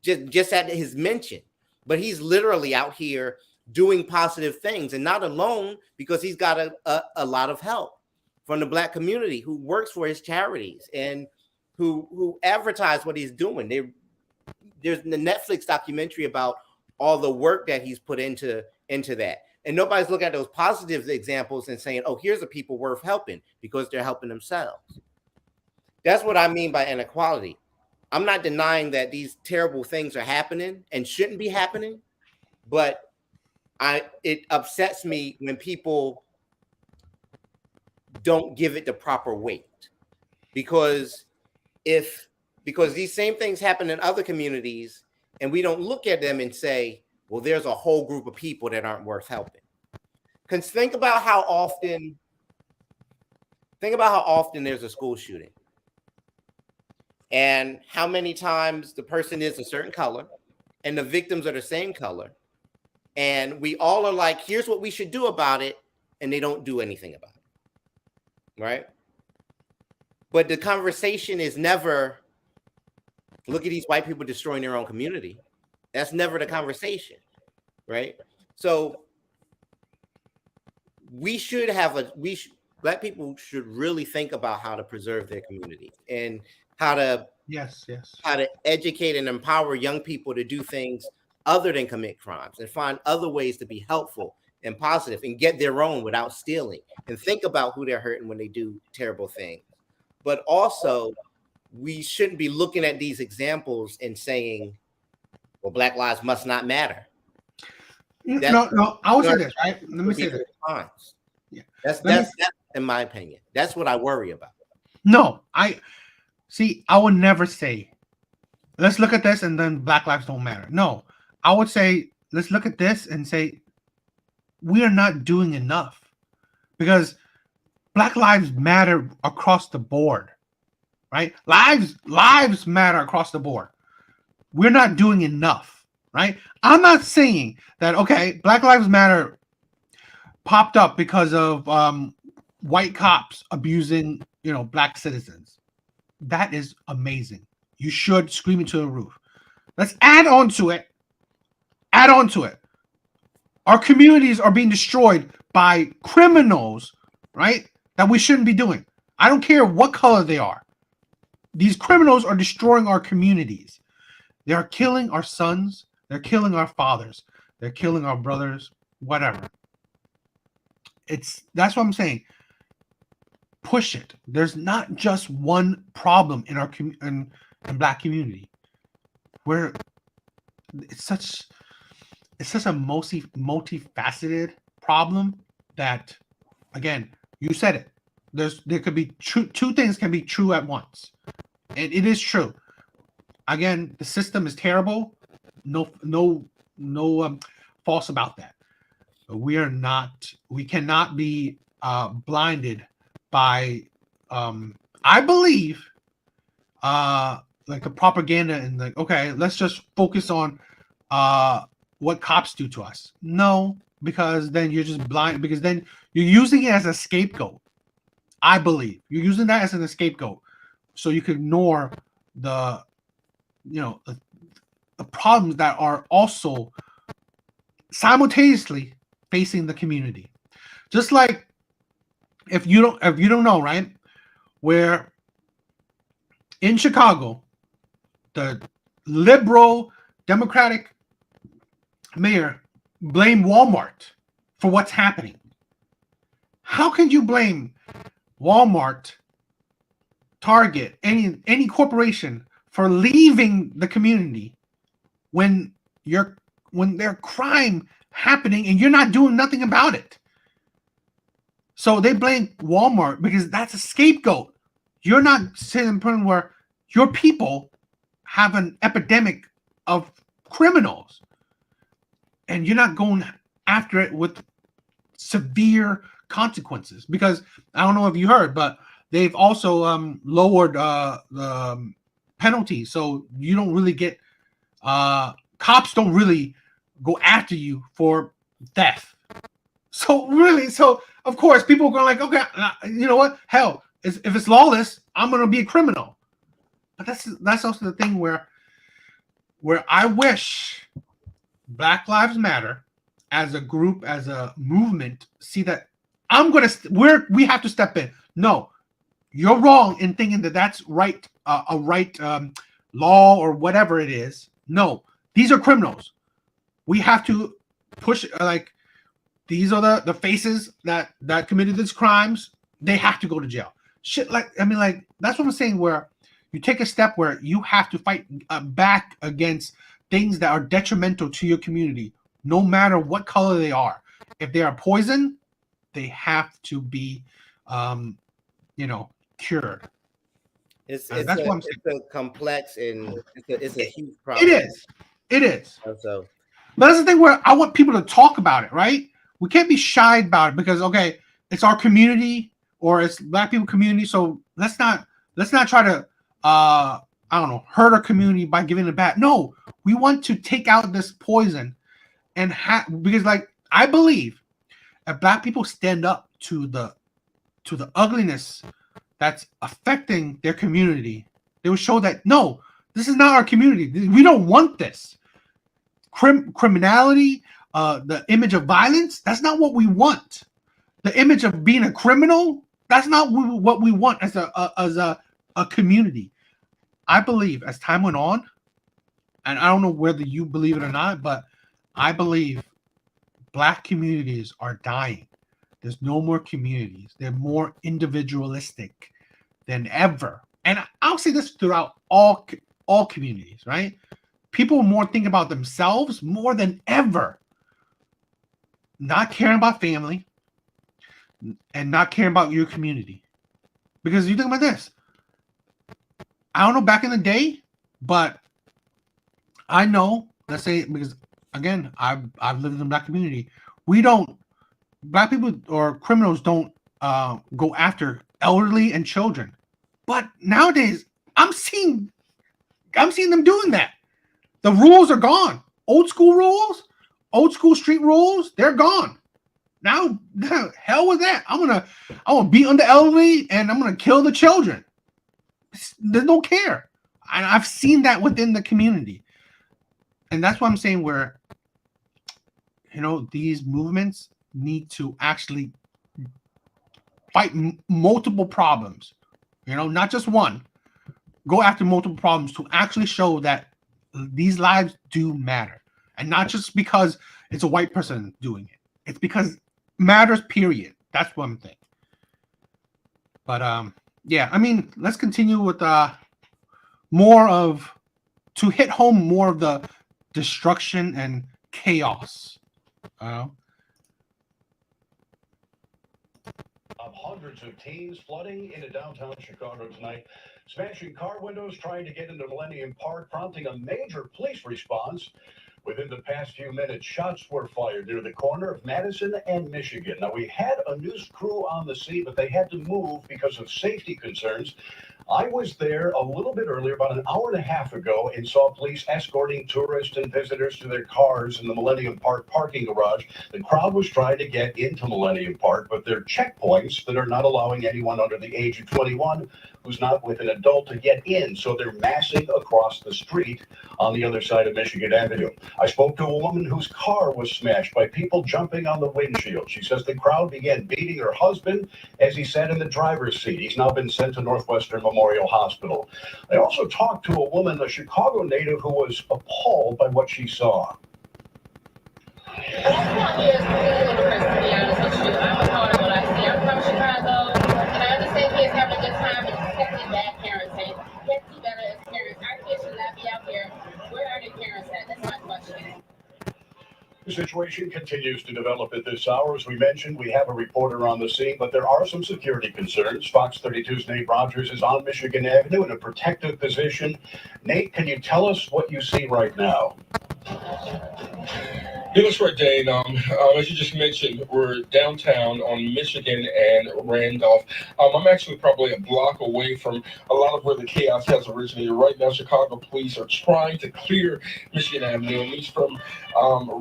just at his mention. But he's literally out here doing positive things, and not alone, because he's got a lot of help from the black community who works for his charities and who advertise what he's doing. There's the Netflix documentary about all the work that he's put into that. And nobody's looking at those positive examples and saying, oh, here's the people worth helping because they're helping themselves. That's what I mean by inequality. I'm not denying that these terrible things are happening and shouldn't be happening, but it upsets me when people don't give it the proper weight, because these same things happen in other communities and we don't look at them and say, well, there's a whole group of people that aren't worth helping. Because think about how often there's a school shooting and how many times the person is a certain color and the victims are the same color. And we all are like, here's what we should do about it. And they don't do anything about it. Right? But the conversation is never, look at these white people destroying their own community. That's never the conversation. Right? So black people should really think about how to preserve their community and how to educate and empower young people to do things other than commit crimes and find other ways to be helpful and positive and get their own without stealing, and think about who they're hurting when they do terrible things. But also, we shouldn't be looking at these examples and saying, well, Black lives must not matter. No, I would say this, right? Let me say this. Yeah. That's in my opinion. That's what I worry about. No, I would never say, let's look at this and then Black lives don't matter. No, I would say, let's look at this and say, we are not doing enough, because Black lives matter across the board, right? Lives matter across the board. We're not doing enough, right? I'm not saying that, okay, Black Lives Matter popped up because of white cops abusing, black citizens. That is amazing. You should scream it to the roof. Let's add on to it. Our communities are being destroyed by criminals, right? That we shouldn't be doing. I don't care what color they are. These criminals are destroying our communities. They are killing our sons. They're killing our fathers. They're killing our brothers, whatever. That's what I'm saying. Push it. There's not just one problem in our in black community. Where it's such a multifaceted problem that, again, you said it. There could be two things can be true at once, and it is true. Again, the system is terrible. No false about that. But we cannot be blinded by I believe like the propaganda and like, okay, let's just focus on what cops do to us. No, because then you're just blind, because then you're using it as a scapegoat. I believe you're using that as an scapegoat, so you can ignore the problems that are also simultaneously facing the community. Just like if you don't know, right, where in Chicago, the liberal Democratic mayor blamed Walmart for what's happening. How can you blame Walmart, Target, any corporation for leaving the community when there's crime happening and you're not doing nothing about it? So they blame Walmart because that's a scapegoat. You're not sitting in a point where your people have an epidemic of criminals and you're not going after it with severe consequences. Because I don't know if you heard, but they've also lowered the penalties, so you don't really get cops don't really go after you for theft. So of course people are going like, okay, you know what? Hell, if it's lawless, I'm gonna be a criminal. But that's also the thing where I wish Black Lives Matter as a group, as a movement, see that we have to step in. No, you're wrong in thinking that that's right, a right law or whatever it is. No, these are criminals. We have to push, like, these are the faces that committed these crimes. They have to go to jail. Shit, like, I mean, like, that's what I'm saying, where you take a step where you have to fight back against things that are detrimental to your community, no matter what color they are. If they are poison, they have to be, cured. It's a complex and it's a huge problem. It is. So, but that's the thing where I want people to talk about it, right? We can't be shy about it because, okay, it's our community or it's Black people community. So let's not try to hurt our community by giving it back. No, we want to take out this poison and because, like, I believe if Black people stand up to the ugliness that's affecting their community, they will show that, no, this is not our community. We don't want this. Criminality, the image of violence, that's not what we want. The image of being a criminal, that's not what we want as a community. I believe as time went on, and I don't know whether you believe it or not, but I believe Black communities are dying. There's no more communities. They're more individualistic than ever. And I'll say this throughout all communities, right? People more think about themselves more than ever. Not caring about family and not caring about your community. Because you think about this. I don't know back in the day, but I know, let's say, because again, I've lived in a black community. Black people or criminals don't go after elderly and children. But nowadays, I'm seeing them doing that. The rules are gone. Old school rules, old school street rules, they're gone. Now, hell with that. I'm gonna beat on the elderly and I'm gonna kill the children. They don't care. I've seen that within the community. And that's what I'm saying, where, these movements need to actually fight multiple problems, not just one. Go after multiple problems to actually show that these lives do matter. And not just because it's a white person doing it. It's because it matters, period. That's one thing. But yeah, I mean, let's continue with to hit home more of the destruction and chaos. Hundreds of teens flooding into downtown Chicago tonight, smashing car windows, trying to get into Millennium Park, prompting a major police response. Within the past few minutes, shots were fired near the corner of Madison and Michigan. Now, we had a news crew on the scene, but they had to move because of safety concerns. I was there a little bit earlier, about an hour and a half ago, and saw police escorting tourists and visitors to their cars in the Millennium Park parking garage. The crowd was trying to get into Millennium Park, but there are checkpoints that are not allowing anyone under the age of 21 who's not with an adult to get in. So they're massing across the street on the other side of Michigan Avenue. I spoke to a woman whose car was smashed by people jumping on the windshield. She says the crowd began beating her husband as he sat in the driver's seat. He's now been sent to Northwestern Memorial Hospital. I also talked to a woman, a Chicago native, who was appalled by what she saw. That's probably a little different, to be honest with you. I'm appalled at what I see. I'm from Chicago, and I understand kids having a good time, but it's definitely bad parenting. Kids do better as parents. Our kids should not be out here. Where are their parents at? That's my question. The situation continues to develop at this hour. As we mentioned, we have a reporter on the scene, but there are some security concerns. Fox 32's Nate Rogers is on Michigan Avenue in a protective position. Nate, can you tell us what you see right now? Yeah, that's right, Dane. As you just mentioned, we're downtown on Michigan and Randolph. I'm actually probably a block away from a lot of where the chaos has originated. Right now, Chicago police are trying to clear Michigan Avenue, at least from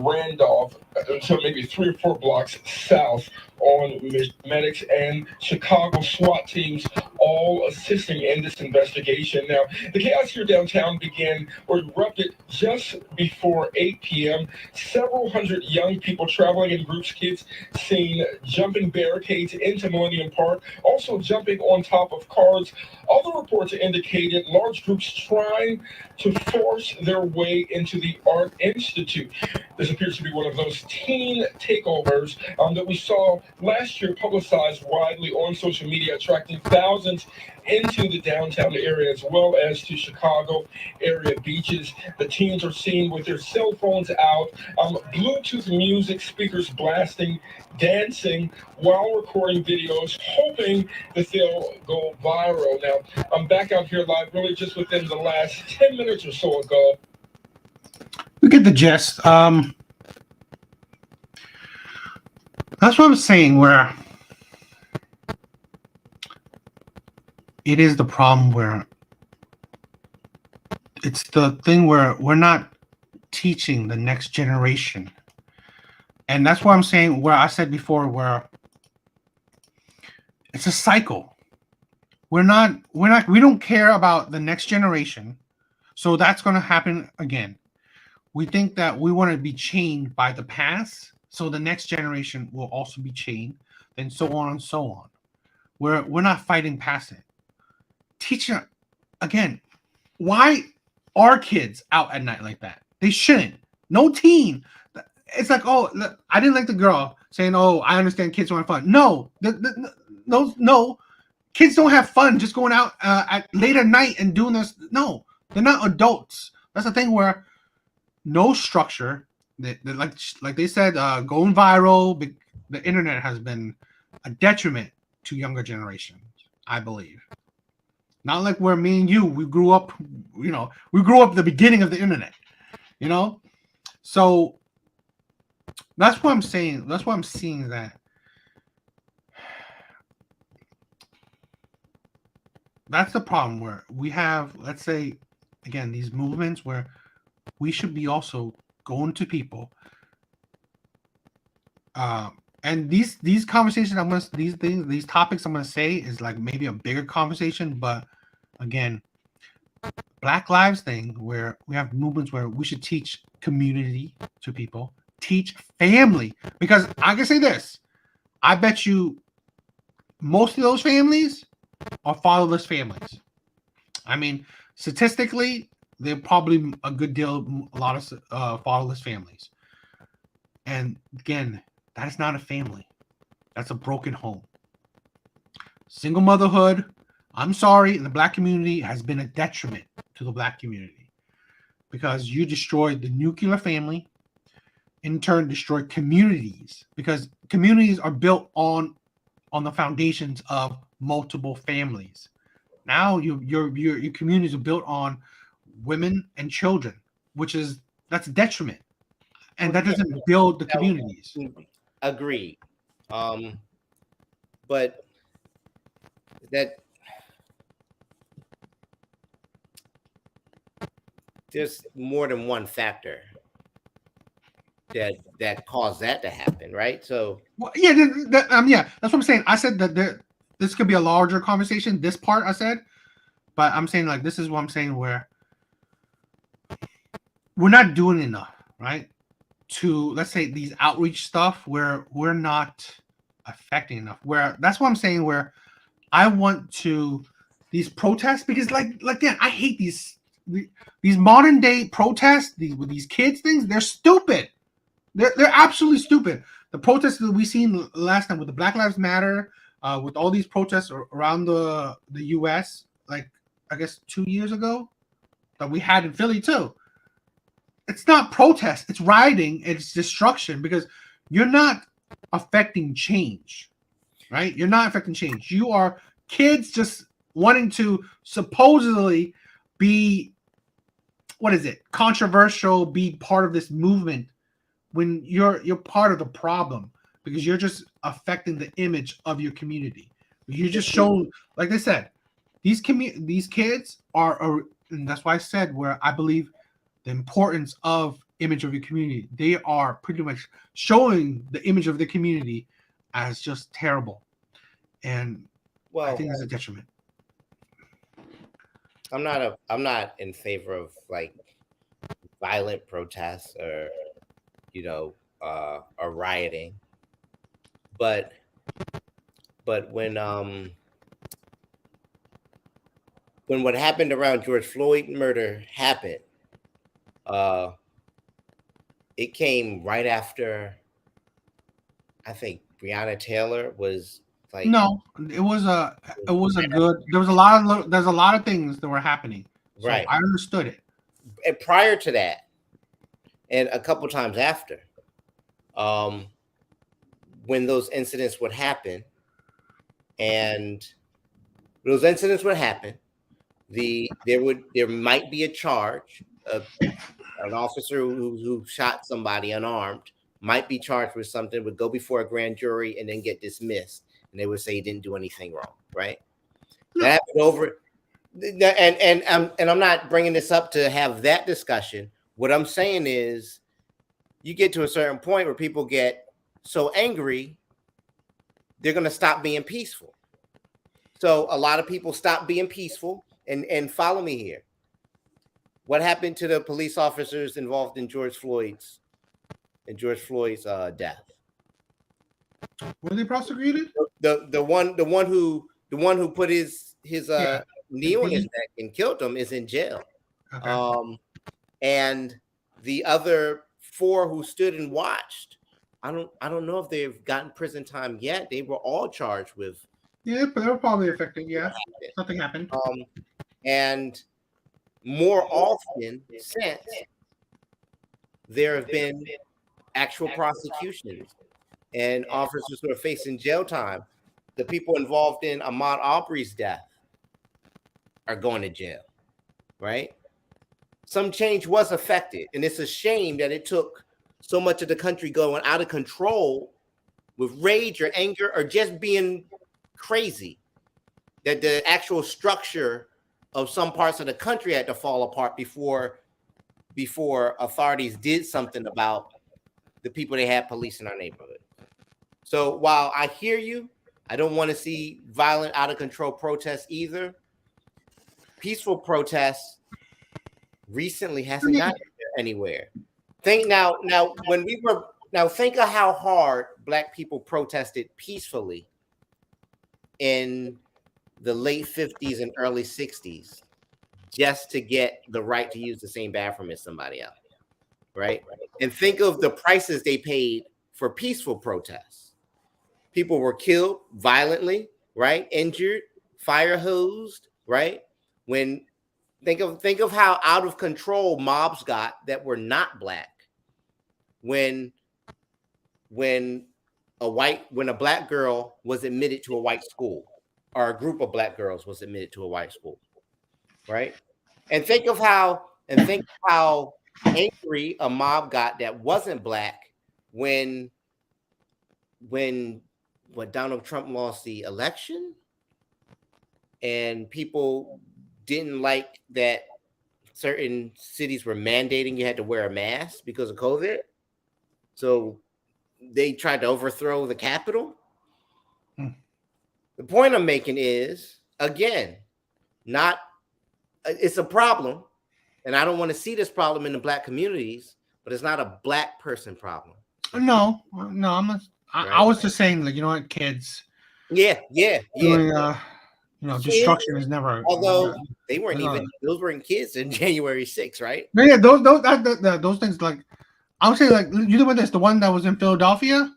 Randolph until maybe 3 or 4 blocks south, on medics and Chicago SWAT teams all assisting in this investigation. Now, the chaos here downtown began or erupted just before 8 p.m. Several hundred young people traveling in groups, kids seen jumping barricades into Millennium Park, also jumping on top of cars. Other reports indicated large groups trying to force their way into the Art Institute. This appears to be one of those teen takeovers that we saw last year, publicized widely on social media, attracting thousands into the downtown area as well as to Chicago area beaches. The teens are seen with their cell phones out, Bluetooth music speakers blasting, dancing while recording videos, hoping that they'll go viral. Now, I'm back out here live really just within the last 10 minutes or so ago. We get the gist. That's what I'm saying, where it is the problem where it's the thing where we're not teaching the next generation. And that's what I'm saying, where I said before, where it's a cycle. We don't care about the next generation. So that's going to happen again. We think that we want to be chained by the past, so the next generation will also be chained, and so on and so on. We're not fighting past it. Teaching, again, why are kids out at night like that? They shouldn't. No teen. it's like, oh, look, I didn't like the girl saying, oh, I understand kids don't have fun. No, no, kids don't have fun just going out at late at night and doing this. No, they're not adults. That's the thing where no structure. Like they said, going viral. The internet has been a detriment to younger generations, I believe. Not like where me and you, we grew up at the beginning of the internet, So that's what I'm saying. That's why I'm seeing that. That's the problem where we have, let's say, again, these movements where we should be also going to people. And these conversations these topics I'm gonna say is like maybe a bigger conversation, but again, Black Lives thing where we have movements where we should teach community to people, teach family, because I can say this, I bet you most of those families are fatherless families. I mean, statistically, they're probably a lot of fatherless families. And again, that is not a family. That's a broken home. Single motherhood, I'm sorry, in the Black community has been a detriment to the Black community because you destroyed the nuclear family, in turn destroyed communities, because communities are built on the foundations of multiple families. Now your communities are built on women and children, that's a detriment, and that doesn't build the communities. Agreed. But that there's more than one factor that caused that to happen, right? So yeah, that's what I'm saying. I said that this could be a larger conversation. This part I said, but I'm saying like this is what I'm saying where we're not doing enough, right? To let's say these outreach stuff where we're not affecting enough. Where that's what I'm saying where I want to these protests because like yeah, I hate these modern day protests with these kids things. They're stupid. They're absolutely stupid. The protests that we seen last time with the Black Lives Matter, with all these protests around the U.S. like I guess 2 years ago that we had in Philly too. It's not protest, it's rioting, it's destruction because you're not affecting change, right? You're not affecting change. You are kids just wanting to supposedly be, controversial, be part of this movement when you're part of the problem because you're just affecting the image of your community. You're just showing, like I said, these kids are, and that's why I said where I believe the importance of image of your community. They are pretty much showing the image of the community as just terrible, and I think it's a detriment. I'm not in favor of like violent protests or or rioting, but when what happened around George Floyd murder happened, it came right after I think Breonna Taylor was like no, it was a good. There's a lot of things that were happening. So right. I understood it. And prior to that, and a couple times after, when those incidents would happen, there might be a charge. An officer who shot somebody unarmed might be charged with something, would go before a grand jury and then get dismissed, and they would say he didn't do anything wrong, right? That happened over, and I'm not bringing this up to have that discussion. What I'm saying is, you get to a certain point where people get so angry, they're going to stop being peaceful. So a lot of people stop being peaceful, and follow me here. What happened to the police officers involved in George Floyd's death? Were they prosecuted? The one who put his knee on his neck and killed him is in jail. Okay. And the other 4 who stood and watched, I don't know if they've gotten prison time yet. They were all charged with. Yeah, but they were probably affected. Yeah, something happened. And more often since, there have been actual prosecutions and officers who are facing jail time. The people involved in Ahmaud Arbery's death are going to jail, right? Some change was affected, and it's a shame that it took so much of the country going out of control with rage or anger or just being crazy, that the actual structure of some parts of the country had to fall apart before authorities did something about the people they had policing our neighborhood. So while I hear you, I don't want to see violent, out of control protests either. Peaceful protests recently hasn't gotten anywhere. Think think of how hard Black people protested peacefully in the late 50s and early 60s just to get the right to use the same bathroom as somebody else, right? And think of the prices they paid for peaceful protests. People were killed violently, right? Injured, fire hosed, right? Think of how out of control mobs got that were not Black when a Black girl was admitted to a white school, or a group of Black girls was admitted to a white school, right? And think of how angry a mob got that wasn't Black when Donald Trump lost the election, and people didn't like that certain cities were mandating you had to wear a mask because of COVID. So they tried to overthrow the Capitol. The point I'm making is, again, it's a problem, and I don't want to see this problem in the Black communities, but it's not a Black person problem. No, I'm not. I was just saying, like, you know what, kids. Yeah. Doing, destruction is never. Although they weren't even; those weren't kids in January 6th, right? Yeah, those things, like, I would say, like, you know what, this, the one that was in Philadelphia,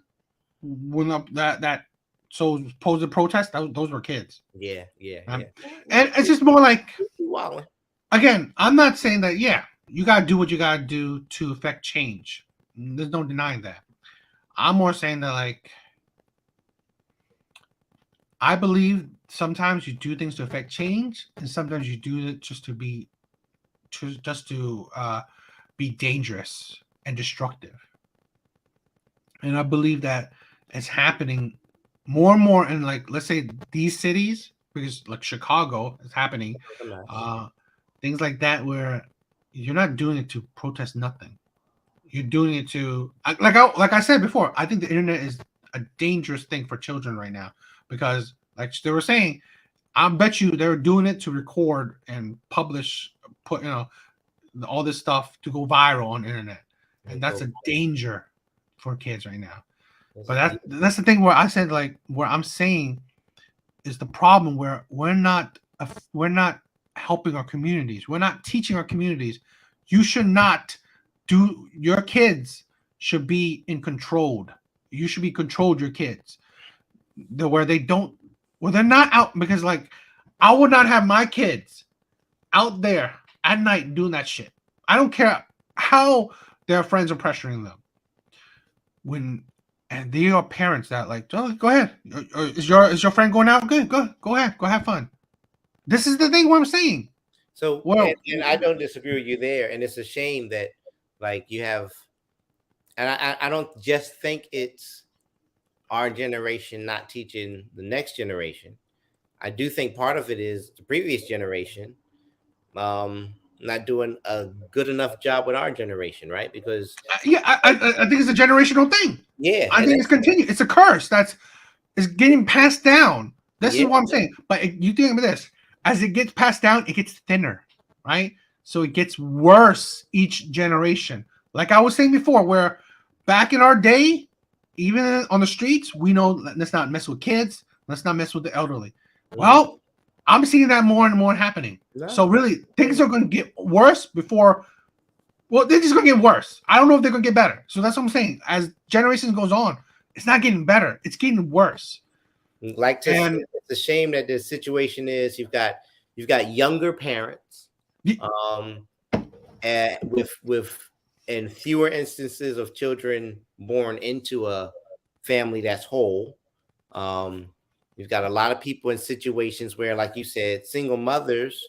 when that supposed protest, those were kids. Yeah. And it's just more like, wow. Again, I'm not saying that. Yeah, you gotta do what you gotta do to affect change. There's no denying that. I'm more saying that, like, I believe sometimes you do things to affect change, and sometimes you do it just to be dangerous and destructive. And I believe that it's happening more and more in, like, let's say these cities, because like Chicago is happening, things like that, where you're not doing it to protest nothing. You're doing it to, like I said before, I think the internet is a dangerous thing for children right now, because, like they were saying, I bet you they're doing it to record and publish, put all this stuff to go viral on the internet, and that's a danger for kids right now. But that's the thing where I said, like, where I'm saying is the problem, where we're not helping our communities. We're not teaching our communities. You should not do. Your kids should be controlled. You should be controlled. Your kids, where they're not out, because, like, I would not have my kids out there at night doing that shit. I don't care how their friends are pressuring them. And they are parents that, like, oh, go ahead. Is your friend going out? Good, go ahead, go have fun. This is the thing what I'm saying. So, and I don't disagree with you there. And it's a shame that, like, you have, and I don't just think it's our generation not teaching the next generation. I do think part of it is the previous generation not doing a good enough job with our generation, right? Because I think it's a generational thing. Yeah, I think it's continued. It's a curse it's getting passed down. This is what I'm saying. But you think of this, as it gets passed down, it gets thinner, right? So it gets worse each generation. Like I was saying before, where back in our day, even on the streets, we know, let's not mess with kids, let's not mess with the elderly. Mm-hmm. Well, I'm seeing that more and more happening. No. So really, things are going to get worse before Well, they're just gonna get worse. I don't know if they're gonna get better. So that's what I'm saying. As generations goes on, it's not getting better. It's getting worse. Like to say, And it's a shame that the situation is you've got younger parents, um, and with and fewer instances of children born into a family that's whole. Um, you've got a lot of people in situations where, like you said, single mothers.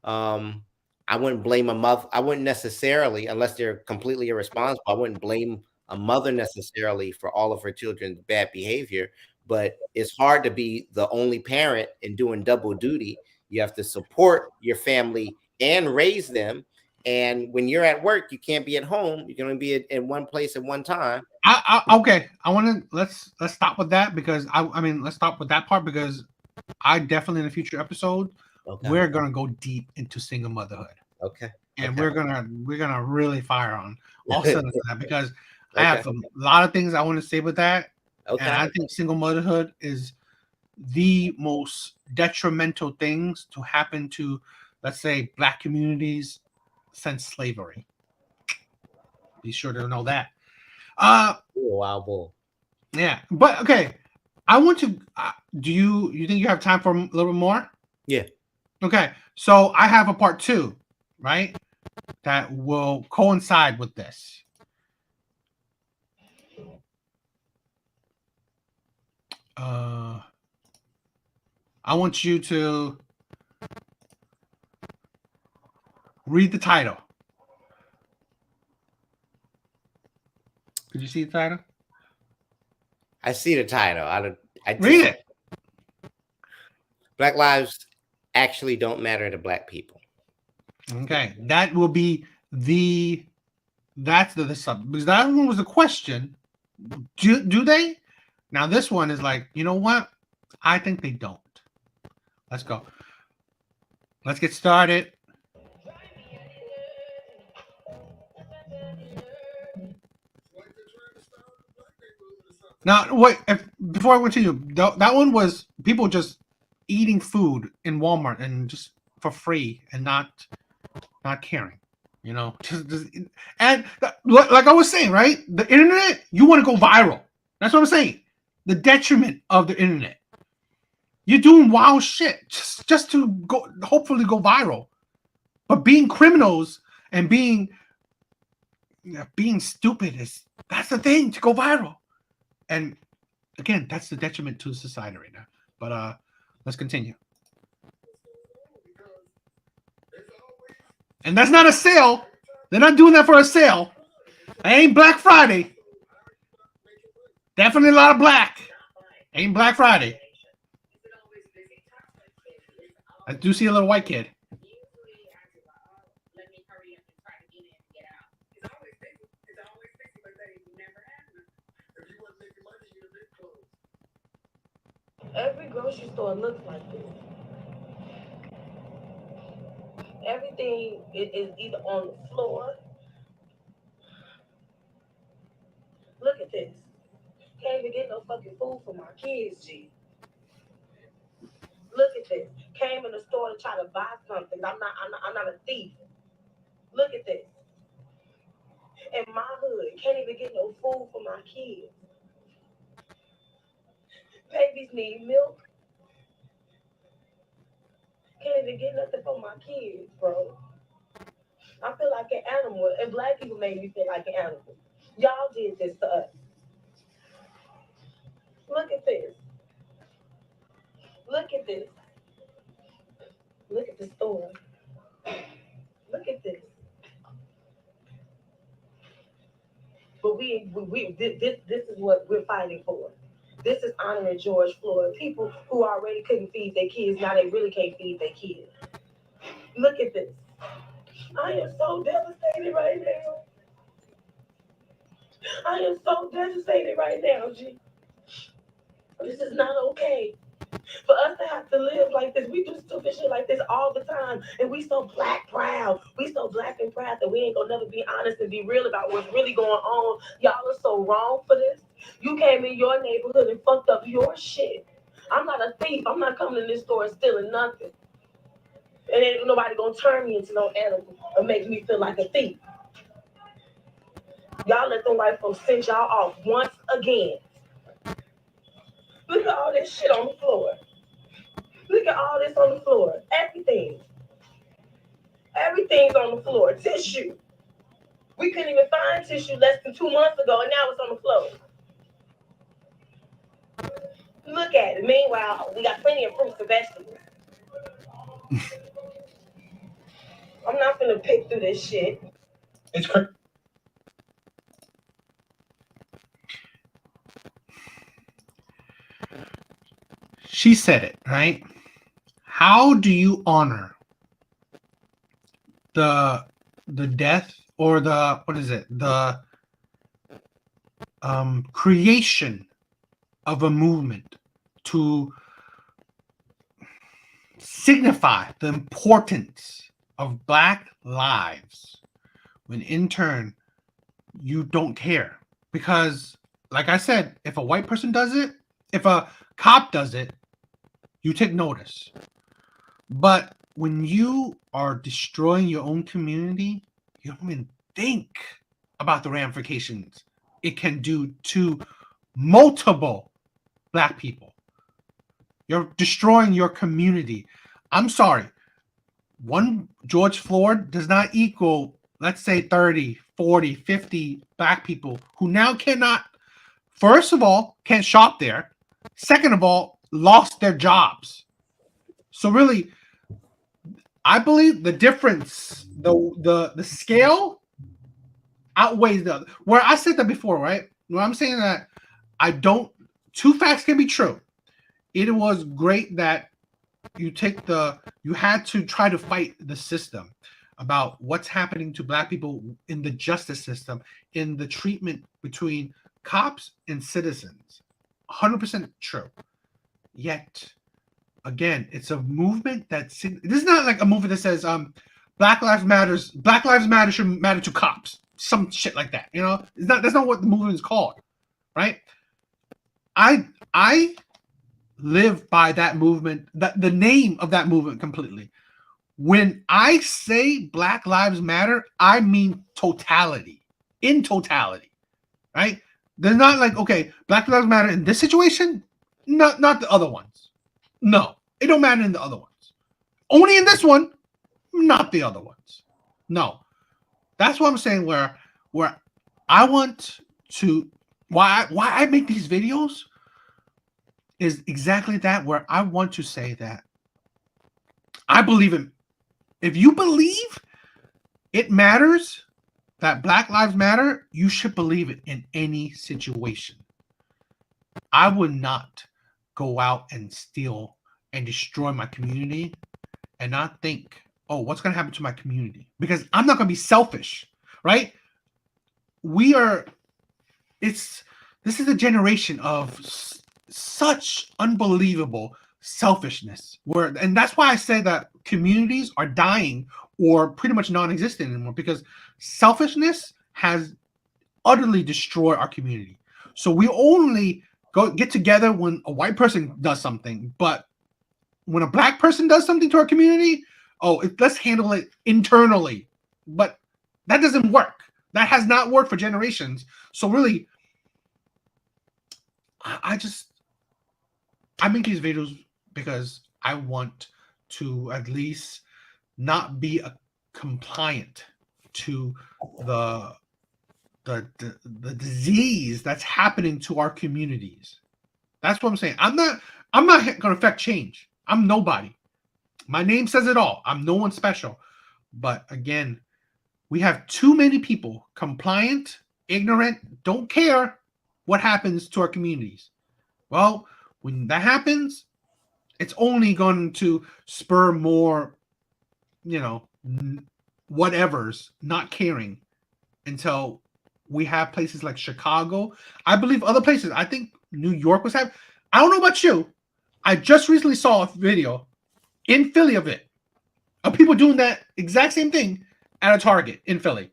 Um, I wouldn't blame a mother. I wouldn't necessarily, unless they're completely irresponsible. I wouldn't blame a mother necessarily for all of her children's bad behavior. But it's hard to be the only parent and doing double duty. You have to support your family and raise them. And when you're at work, you can't be at home. You're going to be in one place at one time. okay, I want to let's stop with that because I mean let's stop with that part because I definitely in a future episode we're gonna go deep into single motherhood. Okay. And we're gonna really fire on all sides of that because I have a lot of things I want to say with that. Okay. And I think single motherhood is the most detrimental things to happen to, let's say, Black communities since slavery. Be sure to know that. Wow, bull. Yeah, but okay. I want to. Do you think you have time for a little bit more? Yeah. Okay, so I have a part 2, right? That will coincide with this. I want you to read the title. Could you see the title? I see the title. I read it. Black lives actually don't matter to Black people. Okay, that will be that's the sub because that one was a question. Do they? Now this one is like, you know what? I think they don't. Let's go. Let's get started. Now, wait. Before I continue, that one was people just eating food in Walmart and just for free and not caring, you know. And like I was saying, right? The internet, you want to go viral. That's what I'm saying. The detriment of the internet. You're doing wild shit just to hopefully go viral. But being criminals and being stupid that's the thing to go viral. And again, that's the detriment to society right now. But let's continue. And that's not a sale. They're not doing that for a sale. It ain't Black Friday. Definitely a lot of black. Ain't Black Friday. I do see a little white kid. Every grocery store looks like this. Everything is either on the floor. Look at this. Can't even get no fucking food for my kids, G. Look at this. Came in the store to try to buy something. I'm not a thief. Look at this. In my hood, can't even get no food for my kids. Babies need milk. Can't even get nothing for my kids, bro. I feel like an animal, and Black people made me feel like an animal. Y'all did this to us. Look at this. Look at this. Look at the store. Look at this. But this is what we're fighting for. This is honoring George Floyd. People who already couldn't feed their kids, now they really can't feed their kids. Look at this. I am so devastated right now. I am so devastated right now, G. This is not okay. For us to have to live like this, we do stupid shit like this all the time. And we so black proud. We so black and proud that we ain't gonna never be honest and be real about what's really going on. Y'all are so wrong for this. You came in your neighborhood and fucked up your shit. I'm not a thief. I'm not coming in this store and stealing nothing. And ain't nobody gonna turn me into no animal or make me feel like a thief. Y'all let them white folks send y'all off once again. Look at all this shit on the floor. Look at all this on the floor. Everything. Everything's on the floor. Tissue. We couldn't even find tissue less than 2 months ago, and now it's on the floor. Look at it. Meanwhile, we got plenty of fruits and vegetables. I'm not gonna pick through this shit. It's crazy. She said it, right? How do you honor the death or the the creation of a movement to signify the importance of Black lives when in turn you don't care? Because like I said, if a white person does it, if a cop does it, you take notice. But when you are destroying your own community, you don't even think about the ramifications it can do to multiple Black people. You're destroying your community. I'm sorry. One George Floyd does not equal, let's say, 30, 40, 50 Black people who now cannot, first of all, can't shop there. Second of all, lost their jobs. So really, I believe the difference, the scale outweighs the other. Where I said that before, right? Where I'm saying that two facts can be true. It was great that you had to try to fight the system about what's happening to Black people in the justice system, in the treatment between cops and citizens. 100% true. Yet, again, it's a movement this is not like a movement that says Black Lives Matter should matter to cops. Some shit like that. You know? That's not what the movement is called. Right? I live by that movement, the name of that movement completely. When I say Black Lives Matter, I mean totality. In totality. Right? They're not like, okay, Black Lives Matter in this situation, not the other ones. No, it don't matter in the other ones. Only in this one, not the other ones. No. That's what I'm saying where I want to, why I make these videos is exactly that, where I want to say that I believe in, if you believe it matters, that Black Lives Matter, you should believe it in any situation. I would not go out and steal and destroy my community and not think, oh, what's going to happen to my community? Because I'm not going to be selfish, right? This is a generation of such unbelievable selfishness, and that's why I say that communities are dying or pretty much non-existent anymore, because selfishness has utterly destroyed our community. So we only get together when a white person does something, but when a Black person does something to our community, let's handle it internally. But that doesn't work. That has not worked for generations. So really, I make these videos because I want to at least not be compliant to the disease that's happening to our communities. That's what I'm saying. I'm not going to affect change. I'm nobody. My name says it all. I'm no one special. But again, we have too many people compliant, ignorant, don't care what happens to our communities. Well, when that happens, it's only going to spur more, whatever's not caring until we have places like Chicago. I believe other places. I think New York was having. I don't know about you. I just recently saw a video in Philly of people doing that exact same thing at a Target in Philly.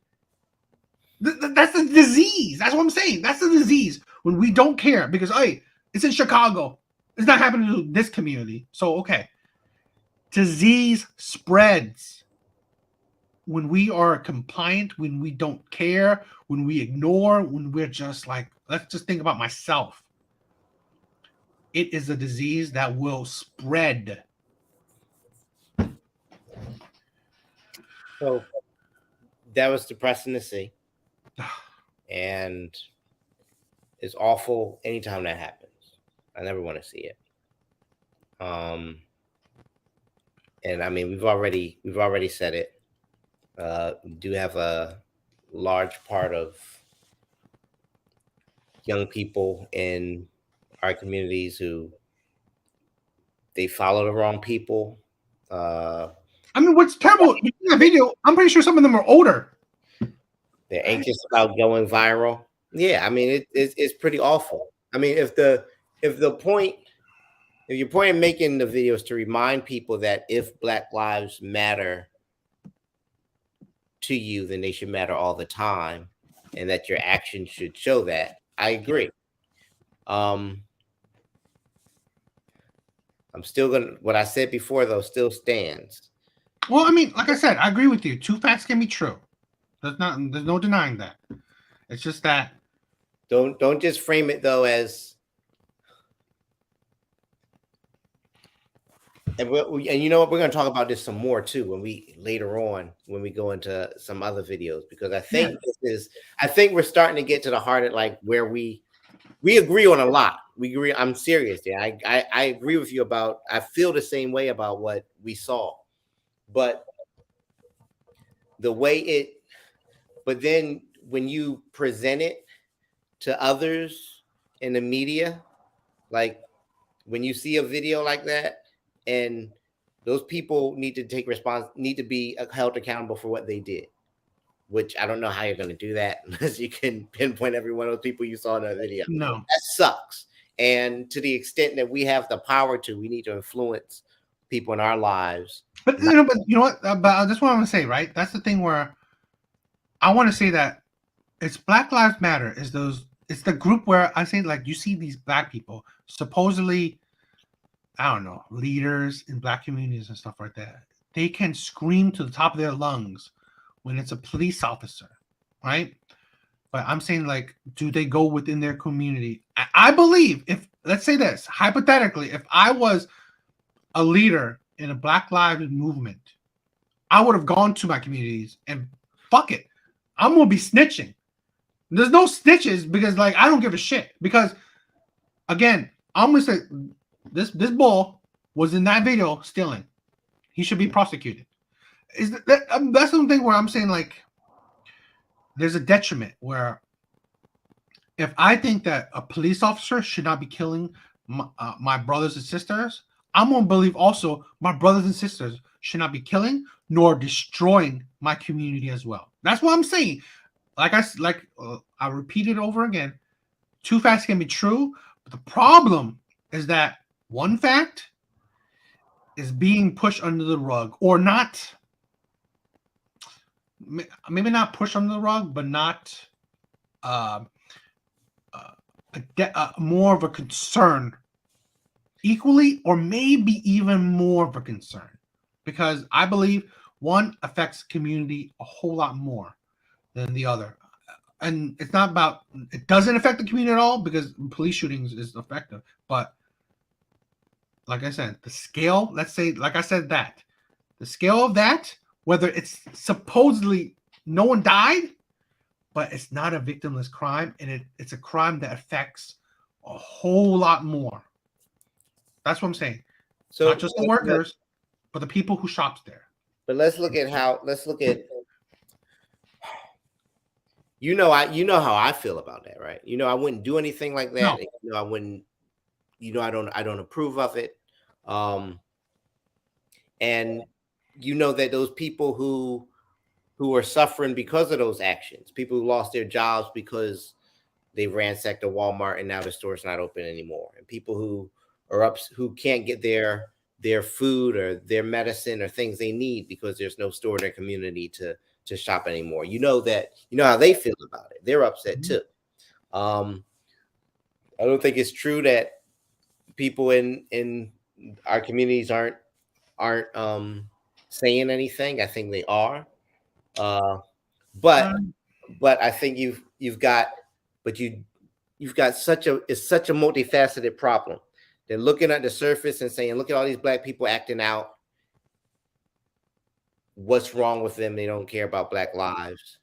That's the disease. That's what I'm saying. That's the disease when we don't care because, hey, it's in Chicago. It's not happening to this community. So, okay. Disease spreads. when we are compliant, when we don't care, when we ignore, when we're just like, let's just think about myself. It is a disease that will spread. So that was depressing to see. And it's awful anytime that happens. I never want to see it. And I mean, we've already said it. We do have a large part of young people in our communities who they follow the wrong people. I mean, what's terrible in that video? I'm pretty sure some of them are older. They're anxious about going viral. Yeah, I mean, it's pretty awful. I mean, if your point in making the video is to remind people that if Black Lives Matter to you, then they should matter all the time, and that your actions should show that. I agree. I'm still gonna, what I said before though still stands. Well, I mean, like I said, I agree with you. Two facts can be true. There's no denying that. It's just that Don't just frame it though as and you know what, we're going to talk about this some more too when we later on when we go into some other videos, because I think I think we're starting to get to the heart of like where we agree on a lot. We agree. I'm serious. Yeah, I agree with you about. I feel the same way about what we saw, but the way it. But then when you present it to others in the media, like when you see a video like that, and those people need to need to be held accountable for what they did. Which I don't know how you're going to do that unless you can pinpoint every one of those people you saw in the video. no. That sucks. And to the extent that we have the power to, we need to influence people in our lives. But you know what? But that's what I'm gonna say, right? That's the thing where I want to say that it's Black Lives Matter. It's the group where I say like you see these black people supposedly, I don't know, leaders in black communities and stuff like that. They can scream to the top of their lungs when it's a police officer, right? But I'm saying, like, do they go within their community? I believe if, let's say this, hypothetically, if I was a leader in a Black Lives movement, I would have gone to my communities and fuck it. I'm going to be snitching. There's no snitches because, like, I don't give a shit. Because, again, I'm going to say this bull was in that video stealing. He should be prosecuted. That's something where I'm saying, like, there's a detriment where if I think that a police officer should not be killing my brothers and sisters, I'm going to believe also my brothers and sisters should not be killing nor destroying my community as well. That's what I'm saying. I repeat it over again. Two facts can be true, but the problem is that one fact is being pushed under the rug, or not. Maybe not pushed under the rug, but not more of a concern, equally, or maybe even more of a concern, because I believe one affects community a whole lot more than the other. And it's not about, it doesn't affect the community at all because police shootings is effective. But like I said, the scale, let's say, like I said, that the scale of that, whether it's supposedly no one died, but it's not a victimless crime, and it's a crime that affects a whole lot more. That's what I'm saying. So not just the workers, but the people who shops there. But let's look at you know how I feel about that, right? You know, I wouldn't do anything like that. No. You know, I wouldn't. You know, I don't approve of it. And you know that those people who are suffering because of those actions, people who lost their jobs because they ransacked a Walmart and now the store's not open anymore, and people who are who can't get their food or their medicine or things they need because there's no store in their community to shop anymore. You know how they feel about it. They're upset too. I don't think it's true that people in our communities aren't saying anything. I think they are. But I think you've got such a multifaceted problem. They're looking at the surface and saying, look at all these black people acting out. What's wrong with them? They don't care about black lives.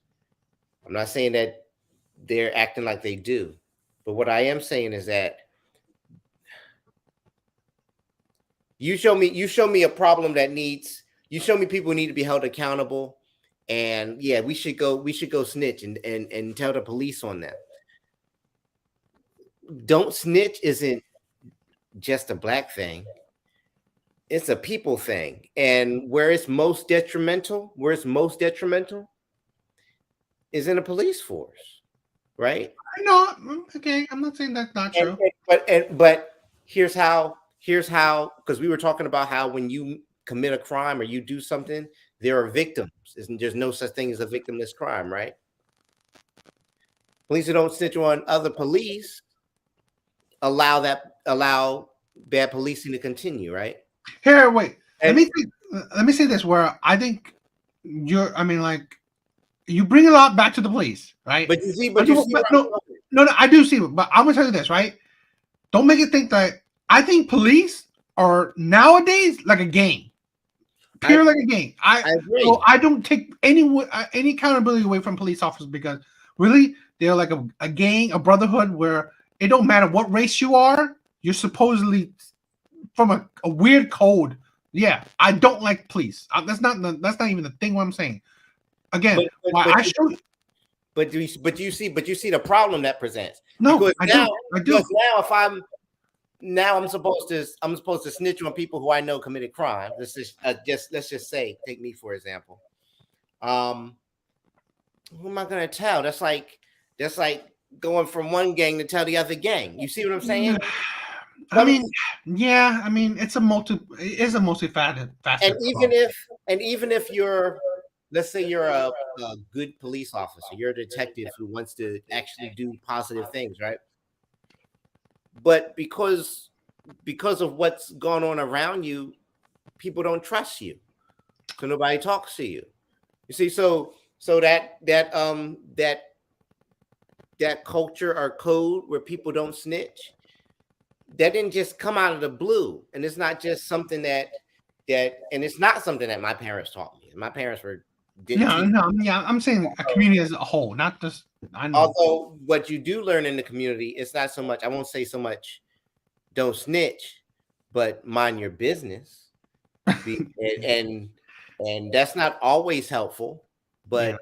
I'm not saying that they're acting like they do, but what I am saying is that you show me a problem that you show me people need to be held accountable, and yeah, we should go snitch and tell the police on them. Don't snitch isn't just a black thing. It's a people thing. And where it's most detrimental is in the police force, right? No, okay, I'm not saying that's not true. But here's how, because we were talking about how when you commit a crime or you do something, there are victims. There's no such thing as a victimless crime, right? Police who don't snitch on other police allow bad policing to continue, right? Here, wait. Let me say this. Where I think you bring a lot back to the police, right? But you see, no, I do see it. But I'm gonna tell you this, right? Don't make it think that I think police are nowadays like a game, like a game. I agree. So I don't take any accountability away from police officers because really they're like a gang, a brotherhood where it don't matter what race you are. You're supposedly from a weird code. Yeah, I don't like police. That's not even the thing. What I'm saying. Again, but you see the problem that presents. No, because I now, do. Because now I'm supposed to snitch on people who I know committed crime. Let's just say, take me for example. Who am I gonna tell? That's like going from one gang to tell the other gang. You see what I'm saying? I mean, it's a multifaceted. And even if you're, let's say you're a good police officer, you're a detective who wants to actually do positive things, right? But because of what's going on around you, people don't trust you, so nobody talks to you. You see, so that culture or code where people don't snitch, that didn't just come out of the blue, and it's not just something and it's not something that my parents taught me. My parents were. I'm saying a community as a whole, not just. I know. Although what you do learn in the community, it's not so much. I won't say so much. Don't snitch, but mind your business, and that's not always helpful. But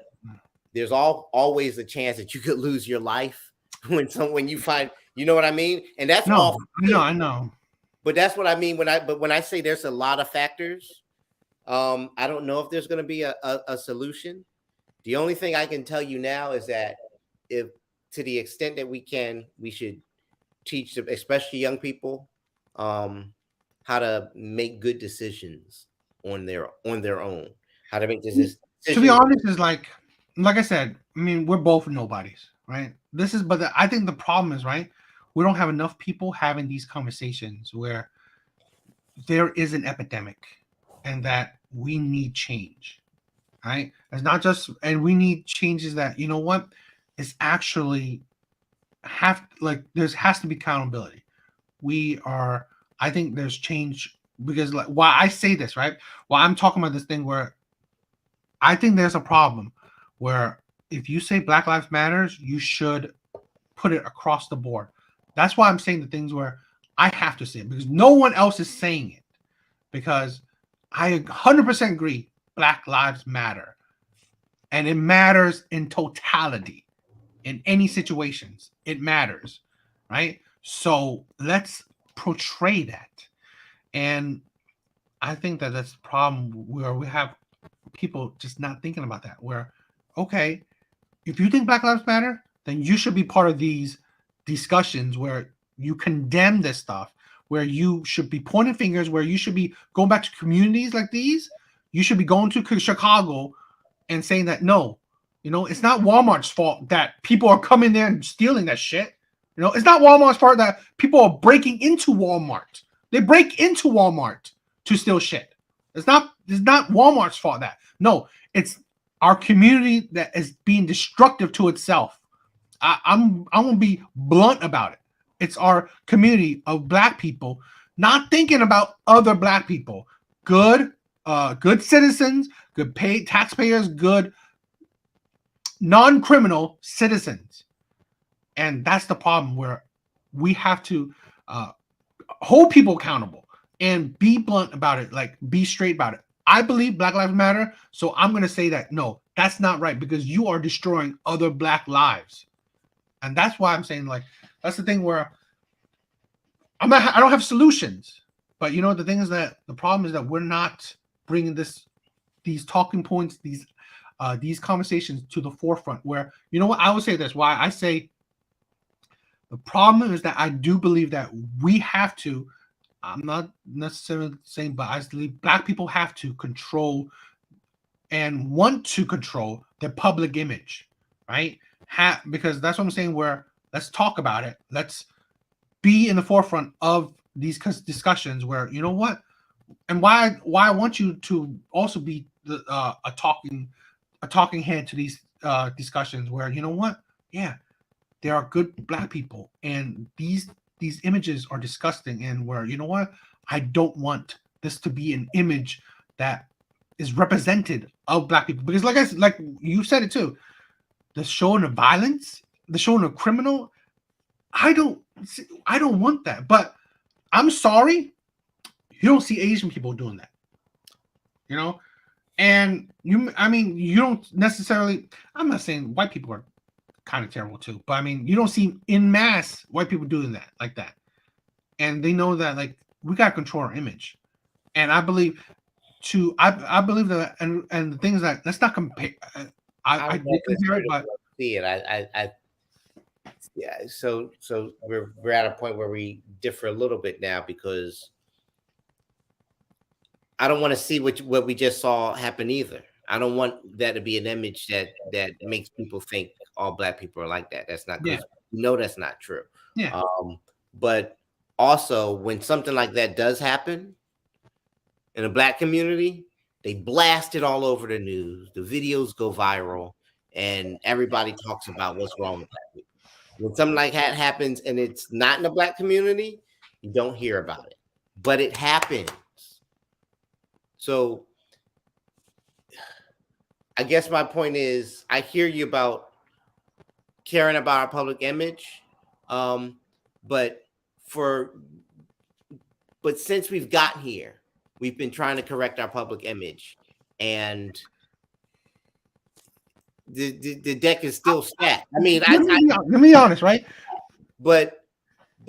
there's always a chance that you could lose your life when you find. You know what I mean? And that's all. I know. But that's what I mean when I say there's a lot of factors. I don't know if there's going to be a solution. The only thing I can tell you now is that if, to the extent that we can, we should teach, especially young people, how to make good decisions on their own. How to make decisions. To be honest, is like I said. I mean, we're both nobodies, right? I think the problem is, right, we don't have enough people having these conversations where there is an epidemic and that we need change, right? It's not just, and we need changes that, you know what, is actually there has to be accountability. I think there's change because why I say this, right? Why I'm talking about this thing where I think there's a problem where if you say Black Lives Matters, you should put it across the board. That's why I'm saying the things where I have to say it because no one else is saying it. Because I 100% agree, Black Lives Matter. And it matters in totality. In any situations, it matters, right? So let's portray that. And I think that that's the problem where we have people just not thinking about that. Where, okay, if you think Black Lives Matter, then you should be part of these discussions where you condemn this stuff, where you should be pointing fingers, where you should be going back to communities like these. You should be going to Chicago and saying that, no, it's not Walmart's fault that people are coming there and stealing that shit. It's not Walmart's fault that people are breaking into Walmart. They break into Walmart to steal shit. It's not Walmart's fault that. No, it's our community that is being destructive to itself. I'm gonna be blunt about it. It's our community of Black people not thinking about other Black people, good citizens, good paid taxpayers, good non-criminal citizens, and that's the problem where we have to hold people accountable and be blunt about it, like be straight about it. I believe Black Lives Matter, so I'm going to say that no, that's not right because you are destroying other Black lives, and that's why I'm saying like that's the thing where I don't have solutions, but you know the thing is that the problem is that we're not bringing these talking points, these conversations to the forefront. Where you know what I would say this, why I say the problem is that I do believe that we have to. I'm not necessarily saying, but I believe Black people have to control and want to control their public image, right? Because that's what I'm saying. Where let's talk about it. Let's be in the forefront of these discussions. Where you know what, and why I want you to also be a talking head to these discussions. Where you know what, yeah, there are good Black people, and these images are disgusting, and where you know what, I don't want this to be an image that is represented of Black people, because like you said it too, the showing of violence, the showing of criminal, I don't want that. But I'm sorry, you don't see Asian people doing that, you know, and you don't necessarily. I'm not saying white people are kind of terrible too, but I mean, you don't see in mass white people doing that like that, and they know that like we got to control our image, and I believe that, and the things that let's not compare. I did compare it, but see it. I yeah. So we're at a point where we differ a little bit now because I don't want to see what we just saw happen either. I don't want that to be an image that makes people think all Black people are like that. That's not good. Yeah. That's not true. Yeah. But also when something like that does happen in a Black community, they blast it all over the news. The videos go viral and everybody talks about what's wrong with Black people. When something like that happens and it's not in the Black community, you don't hear about it, but it happens. So I guess my point is, I hear you about caring about our public image, but since we've gotten here, we've been trying to correct our public image, and the deck is still stacked. I mean, let me be honest, right? But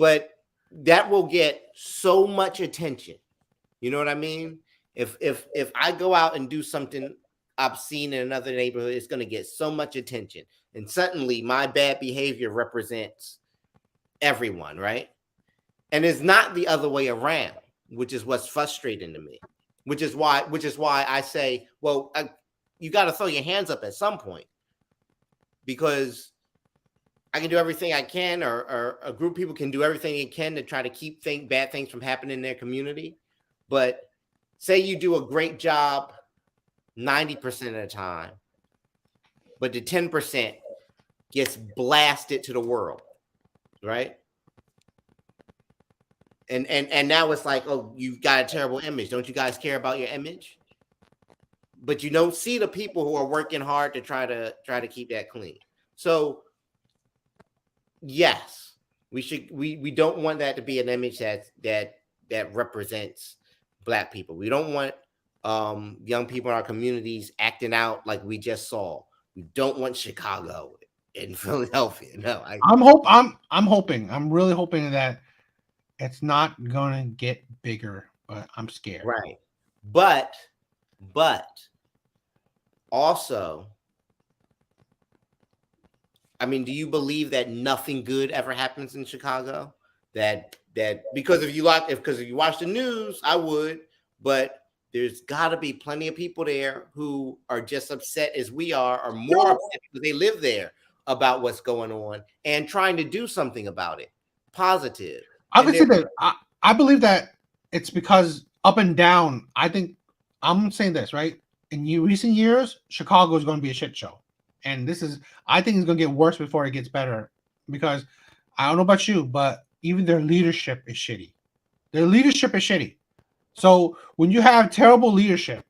that will get so much attention. You know what I mean? If I go out and do something obscene in another neighborhood, it's going to get so much attention, and suddenly my bad behavior represents everyone, right? And it's not the other way around, which is what's frustrating to me. Which is why I say, well, you got to throw your hands up at some point, because I can do everything I can, or a group of people can do everything they can to try to keep bad things from happening in their community. But say you do a great job 90% of the time, but the 10% gets blasted to the world, right? And now it's like, oh, you've got a terrible image. Don't you guys care about your image? But you don't see the people who are working hard to try to keep that clean. So yes, we don't want that to be an image that represents Black people. We don't want young people in our communities acting out like we just saw. We don't want Chicago and Philadelphia. No, I'm hoping. I'm really hoping that it's not gonna get bigger, but I'm scared. Right. But also, I mean, do you believe that nothing good ever happens in Chicago? That because if you watch the news, I would, but there's got to be plenty of people there who are just upset as we are, or more upset because they live there, about what's going on and trying to do something about it. Positive. I would say that I believe that it's because up and down. I think I'm saying this, right? in recent years, Chicago is going to be a shit show, and I think it's going to get worse before it gets better, because I don't know about you, but even their leadership is shitty. Their leadership is shitty. So when you have terrible leadership,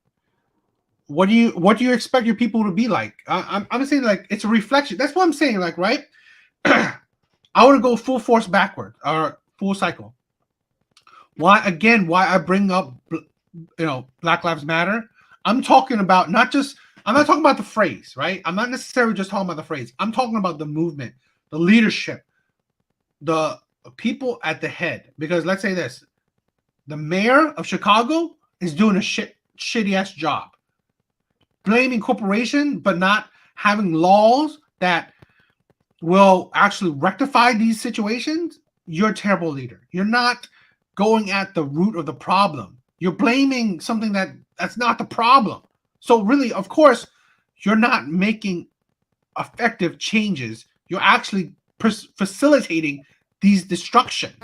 what do you expect your people to be like? I'm saying, like, it's a reflection. That's what I'm saying. Like, right? I want to go full force backward or full cycle. Why I bring up Black Lives Matter? I'm talking about I'm not talking about the phrase, right? I'm not necessarily just talking about the phrase. I'm talking about the movement, the leadership, the people at the head. Because let's say this: the mayor of Chicago is doing a shitty ass job, blaming corporation, but not having laws that will actually rectify these situations. You're a terrible leader. You're not going at the root of the problem. You're blaming something that's not the problem. So really, of course, you're not making effective changes. You're actually facilitating these destruction,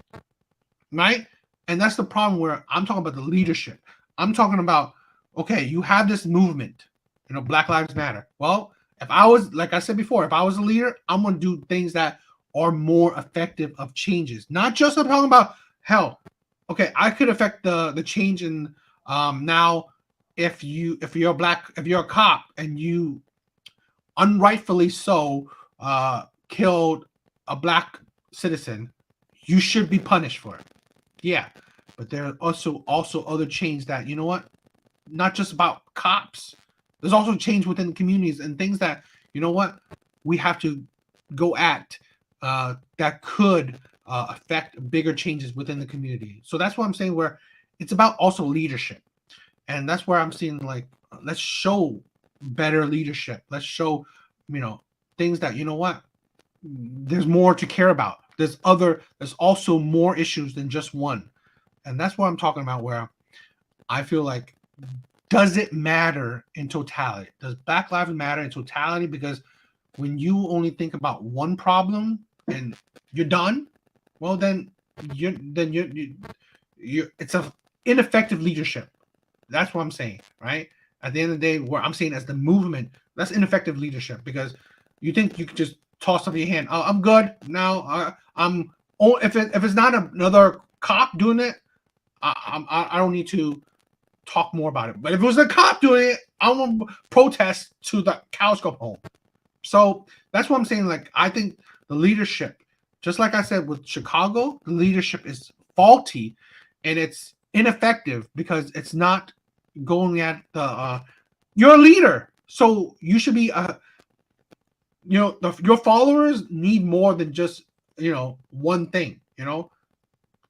right? And that's the problem where I'm talking about the leadership. I'm talking about, okay, you have this movement, Black Lives Matter. Well, if I was, like I said before, if I was a leader, I'm going to do things that are more effective of changes. Not just I'm talking about, hell, okay, I could affect the change in now if you're a cop and you unrightfully so killed a black citizen, you should be punished for it. Yeah, but there are also other change that, you know what, not just about cops. There's also change within the communities and things that, you know what, we have to go at that could affect bigger changes within the community. So that's what I'm saying, where it's about also leadership. And that's where I'm seeing, like, let's show better leadership. Let's show, things that, you know what, there's more to care about. There's also more issues than just one. And that's what I'm talking about, where I feel like, does it matter in totality? Does Black Lives matter in totality? Because when you only think about one problem and you're done, well, then you're it's a ineffective leadership. That's what I'm saying, right? At the end of the day, where I'm saying as the movement, that's ineffective leadership, because you think you could just toss up your hand. Oh, I'm good now. If it's not another cop doing it, I don't need to talk more about it. But if it was a cop doing it, I want to protest to the cows come home. So that's what I'm saying. Like, I think the leadership, just like I said with Chicago, the leadership is faulty and it's ineffective because it's not going at the you're a leader, so you should be your followers need more than just one thing.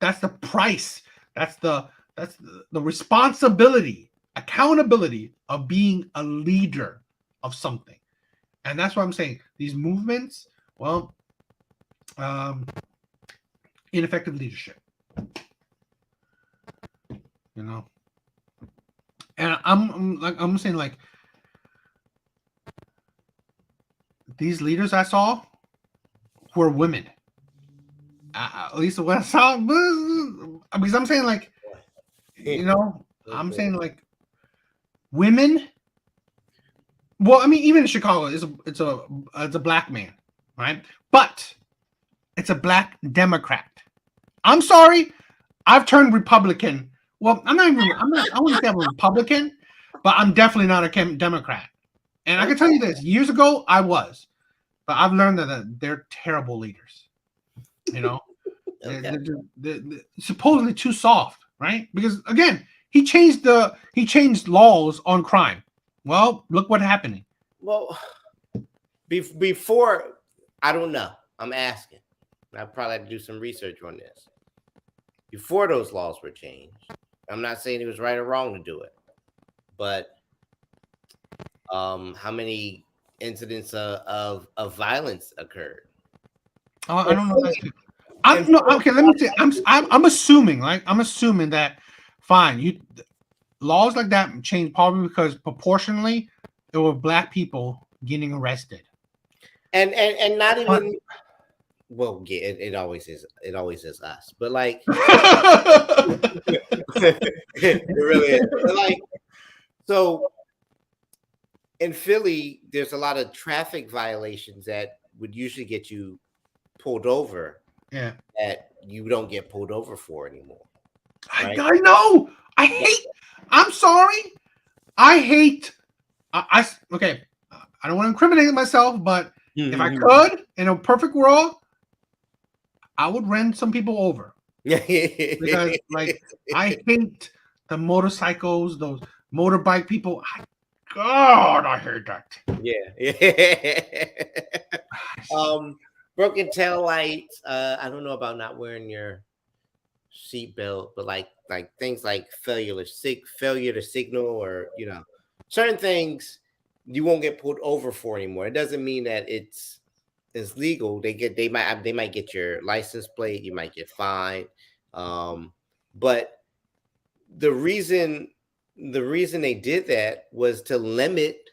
That's the price. That's the responsibility, accountability of being a leader of something. And that's what I'm saying. These movements, well, ineffective leadership. And I'm saying, like, these leaders I saw were women. At least what I saw, because I'm saying, like, I'm saying, like, women. Well, I mean, even in Chicago, it's a black man, right? But it's a black Democrat. I'm sorry, I've turned Republican. Well, I wouldn't say I'm a Republican, but I'm definitely not a Democrat. And I can tell you this: years ago, I was, but I've learned that they're terrible leaders. Okay. they're supposedly too soft, right? Because again, he changed laws on crime. Well, look what happened. Well, before, I don't know. I'm asking. I probably have to do some research on this. Before those laws were changed, I'm not saying it was right or wrong to do it, but how many incidents of violence occurred? I don't know. Okay, let me say. I'm assuming, like, that fine. Laws like that changed probably because proportionally there were black people getting arrested, and not even. Well, yeah, it always is. It always is us, but like, it really is. But like, so in Philly, there's a lot of traffic violations that would usually get you pulled over. Yeah. That you don't get pulled over for anymore. Right? I know. I hate. I'm sorry. I hate. Okay. I don't want to incriminate myself, but if I could, in a perfect world, I would run some people over. Because like I hate the motorcycles, those motorbike people. God, I hate that. Yeah. Broken tail lights. I don't know about not wearing your seatbelt, but like things like failure to signal, or certain things you won't get pulled over for anymore. It doesn't mean that it's legal. They might get your license plate. You might get fined. But the reason they did that was to limit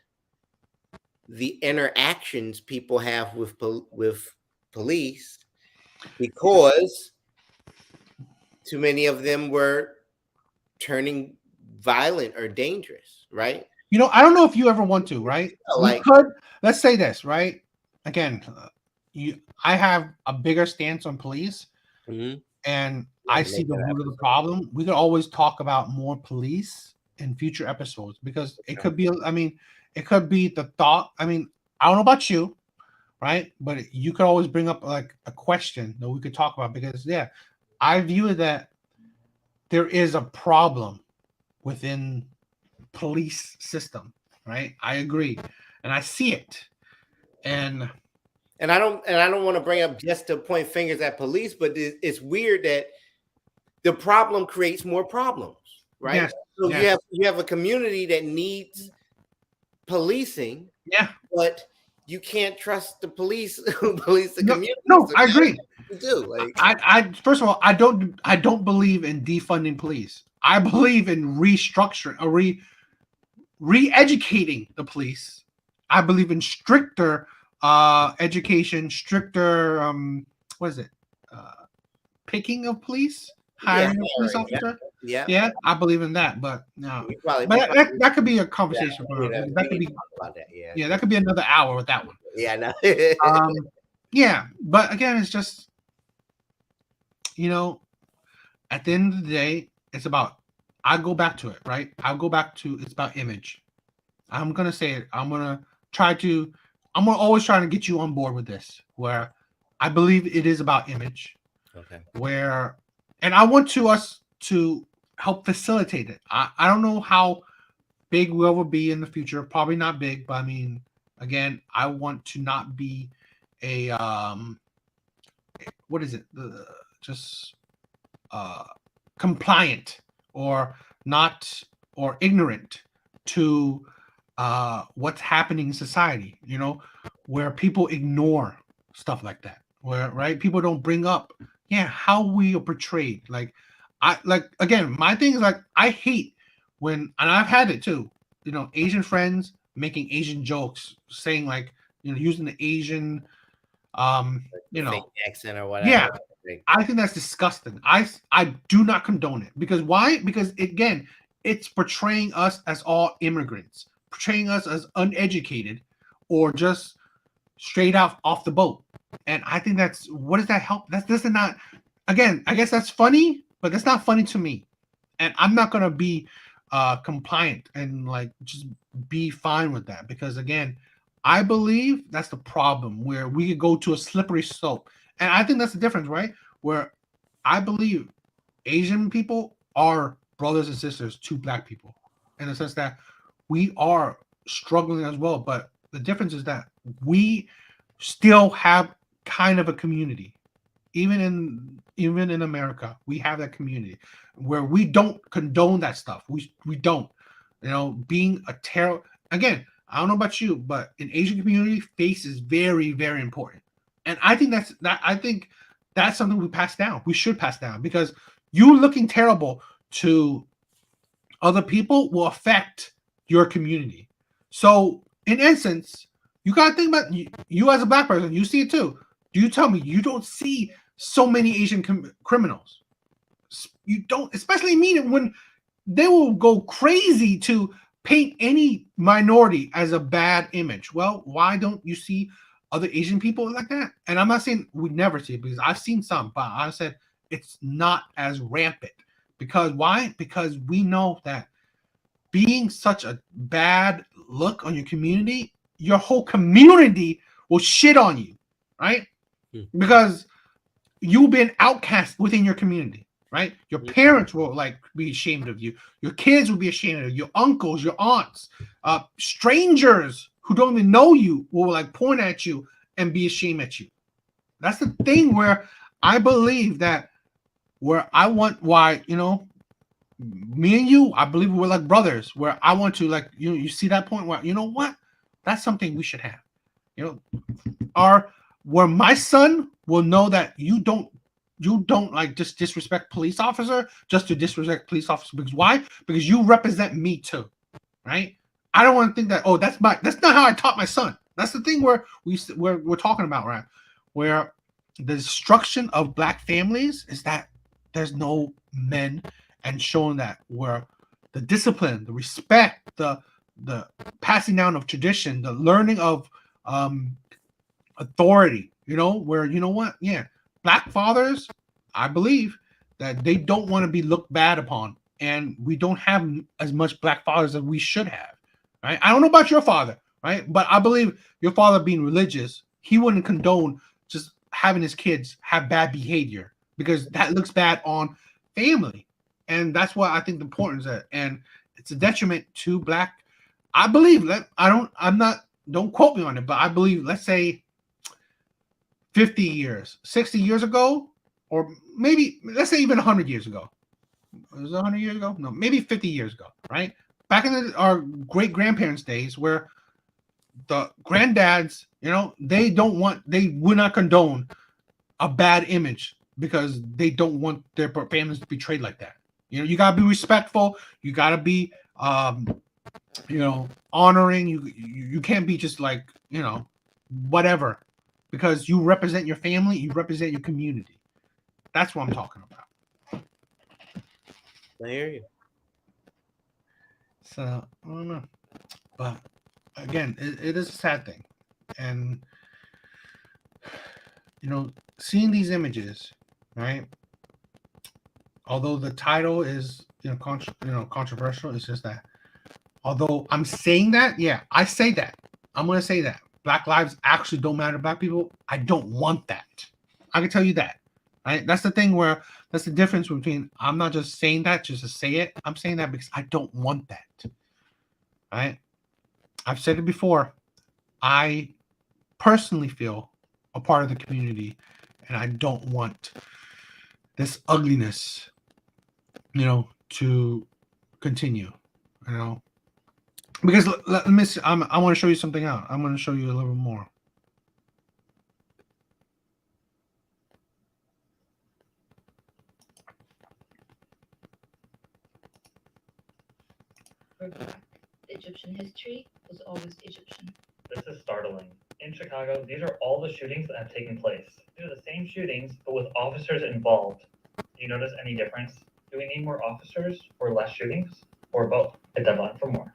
the interactions people have with police, because too many of them were turning violent or dangerous, right? I don't know if you ever want to, right? Let's say this, right? Again, I have a bigger stance on police, and I see the root of the problem. We could always talk about more police in future episodes, because it could be, it could be the thought. I don't know about you, right? But you could always bring up like a question that we could talk about, because I view that there is a problem within police system, right? I agree, and I see it, and I don't want to bring up just to point fingers at police, but it's weird that the problem creates more problems, right? Yes, so you have a community that needs policing, but you can't trust the police who police the community. No, I agree. You do. I first of all, I don't believe in defunding police. I believe in restructuring or re-educating the police. I believe in stricter education, stricter what is it? Picking of police, hiring a police officer. Yeah, I believe in that, but no. But that could be a conversation. That could be about that. Yeah, that could be another hour with that one. Yeah, I know. Yeah, but again, it's just at the end of the day, it's about. I go back to it, right? I'll go back to it's about image. I'm gonna say it. I'm gonna always try to get you on board with this, where I believe it is about image. Okay. And I want us to help facilitate it. I don't know how big we will be in the future. Probably not big, but again, I want to not be a what is it? Just compliant or not or ignorant to what's happening in society, where people ignore stuff like that, where people don't bring up how we are portrayed. Again, my thing is I hate when, and I've had it too, Asian friends making Asian jokes, saying using the Asian fake accent or whatever. I think that's disgusting. I do not condone it. Because why? Because again, it's portraying us as all immigrants, portraying us as uneducated or just straight out off the boat. And I think what does that help? That's not, again, I guess that's funny, but that's not funny to me. And I'm not gonna be compliant and just be fine with that, because again, I believe that's the problem, where we could go to a slippery slope. And I think that's the difference, right? Where I believe Asian people are brothers and sisters to Black people, in the sense that we are struggling as well. But the difference is that we still have kind of a community. Even in America, we have that community where we don't condone that stuff. We don't. Being a terror. Again, I don't know about you, but in Asian community, face is very, very important. And I think that's something we pass down. We should pass down, because you looking terrible to other people will affect your community. So in essence, you gotta think about you as a Black person. You see it too. Do you tell me you don't see so many Asian criminals? You don't, especially when they will go crazy to paint any minority as a bad image. Well, why don't you see other Asian people like that? And I'm not saying we never see it, because I've seen some, but I said it's not as rampant. Because why? Because we know that being such a bad look on your community, your whole community will shit on you, right? Because you've been outcast within your community, right? Your parents will like be ashamed of you. Your kids will be ashamed of you. Your uncles, your aunts, strangers who don't even know you will like point at you and be ashamed at you. That's the thing where I believe that where I want why, you know, me and you, I believe we're like brothers, where I want to like, you know, you see that point where, you know what? That's something we should have. You know, where my son will know that you don't like just disrespect police officer just to disrespect police officer. Because why? Because you represent me too, right? I don't want to think that, oh, that's not how I taught my son. That's the thing where we're talking about, right? Where the destruction of black families is that there's no men, and showing that where the discipline, the respect, the passing down of tradition, the learning of authority, you know, where, you know what? Yeah, black fathers, I believe that they don't want to be looked bad upon. And we don't have as much black fathers as we should have, right? I don't know about your father, right? But I believe your father being religious, he wouldn't condone just having his kids have bad behavior, because that looks bad on family. And that's what I think the importance of it. And it's a detriment to black. I believe that don't quote me on it, but I believe, let's say 50 years, 60 years ago, or maybe let's say even 100 years ago. Was it 100 years ago? No, maybe 50 years ago, right? Back in our great grandparents' days, where the granddads, you know, they would not condone a bad image, because they don't want their families to be treated like that. You know, you gotta be respectful. You gotta be, you know, honoring. You can't be just like, you know, whatever, because you represent your family. You represent your community. That's what I'm talking about. I hear you. So I don't know, but again, it is a sad thing, and you know, seeing these images, right? Although the title is, you know, controversial, it's just that. Although I'm saying that, yeah, I say that. I'm gonna say that Black lives actually don't matter to Black people. I don't want that. I can tell you that. Right? That's the thing where that's the difference between, I'm not just saying that just to say it. I'm saying that because I don't want that. Right? I've said it before. I personally feel a part of the community, and I don't want this ugliness, you know, to continue. You know, because let me see, I want to show you something else. I'm going to show you a little more. Egyptian history was always Egyptian. This is startling. In Chicago, these are all the shootings that have taken place. These are the same shootings, but with officers involved. Do you notice any difference? Do we need more officers or less shootings? Or both? Hit that button for more.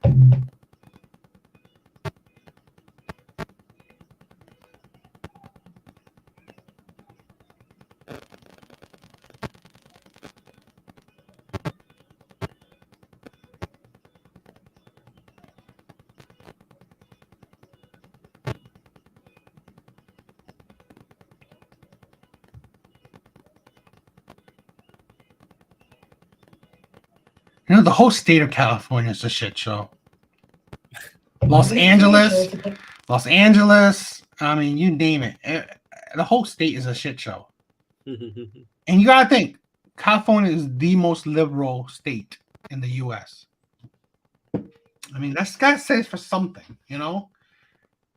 You know, the whole state of California is a shit show. Los Angeles. I mean, you name it. The whole state is a shit show. And you gotta think, California is the most liberal state in the U.S. I mean, that's gotta say for something, you know.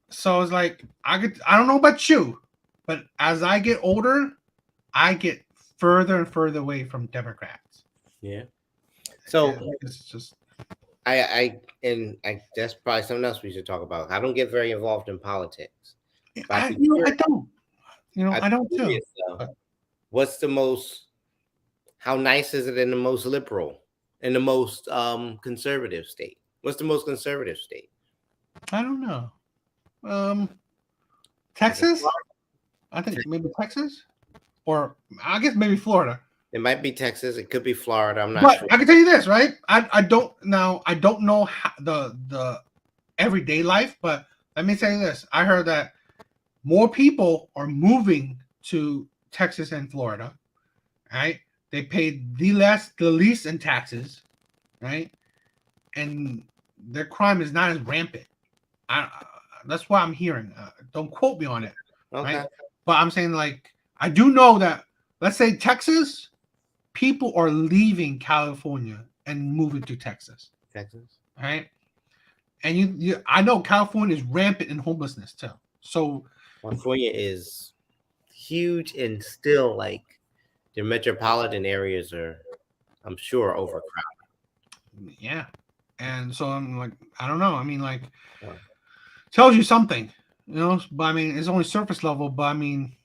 So it's like I don't know about you, but as I get older, I get further and further away from Democrats. Yeah. So and it's just I that's probably something else we should talk about. I don't get very involved in politics. I don't. You know, I don't too. What's the most? How nice is it in the most liberal, in the most conservative state? What's the most conservative state? I don't know. Texas? I think maybe Texas, or I guess maybe Florida. It might be Texas. It could be Florida. I'm not But sure. I can tell you this, right? I don't know how the everyday life, but let me tell you this. I heard that more people are moving to Texas and Florida, right? They paid the least in taxes, right? And their crime is not as rampant. That's what I'm hearing. Don't quote me on it, Okay. right? But I'm saying, like, I do know that, let's say Texas, people are leaving California and moving to Texas, Texas. right? And I know California is rampant in homelessness too. So California is huge, and still, like, the metropolitan areas are, I'm sure, overcrowded. yeah, and so I'm like, I don't know. I mean, like, Wow. tells you something, you know. But I mean, it's only surface level. But I mean,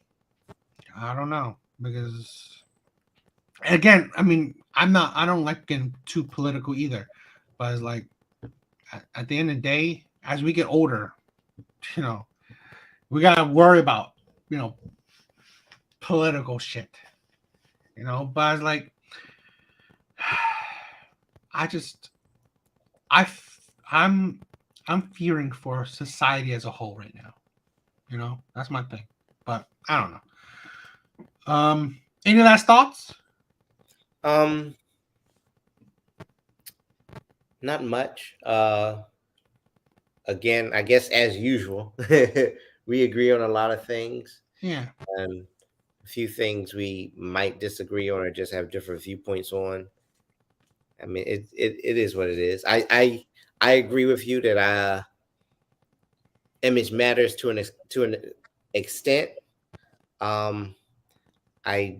I don't know, because again, I mean, I don't like getting too political either. But it's like, at the end of the day, as we get older, you know, we gotta worry about, you know, political shit, you know. But it's like, I'm fearing for society as a whole right now. You know, that's my thing. But I don't know. Any last thoughts? Not much. Again, I guess as usual, we agree on a lot of things. Yeah. A few things we might disagree on or just have different viewpoints on. I mean, it is what it is. I agree with you that image matters to an extent. I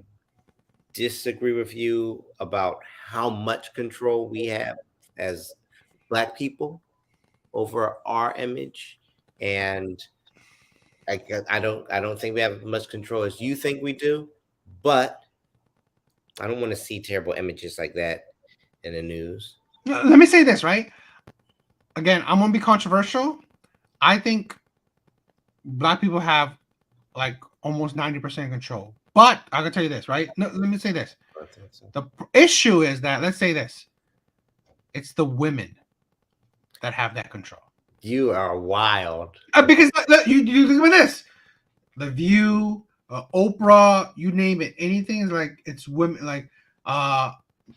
disagree with you about how much control we have as Black people over our image, and I don't think we have as much control as you think we do, but I don't want to see terrible images like that in the news. Let me say this, right? Again, I'm gonna be controversial. I think Black people have like almost 90% control. But I can tell you this, right? No, let me say this. The issue is that, let's say this, it's the women that have that control. You are wild. Because look, you look at this. The View, Oprah, you name it. Anything is like, it's women, like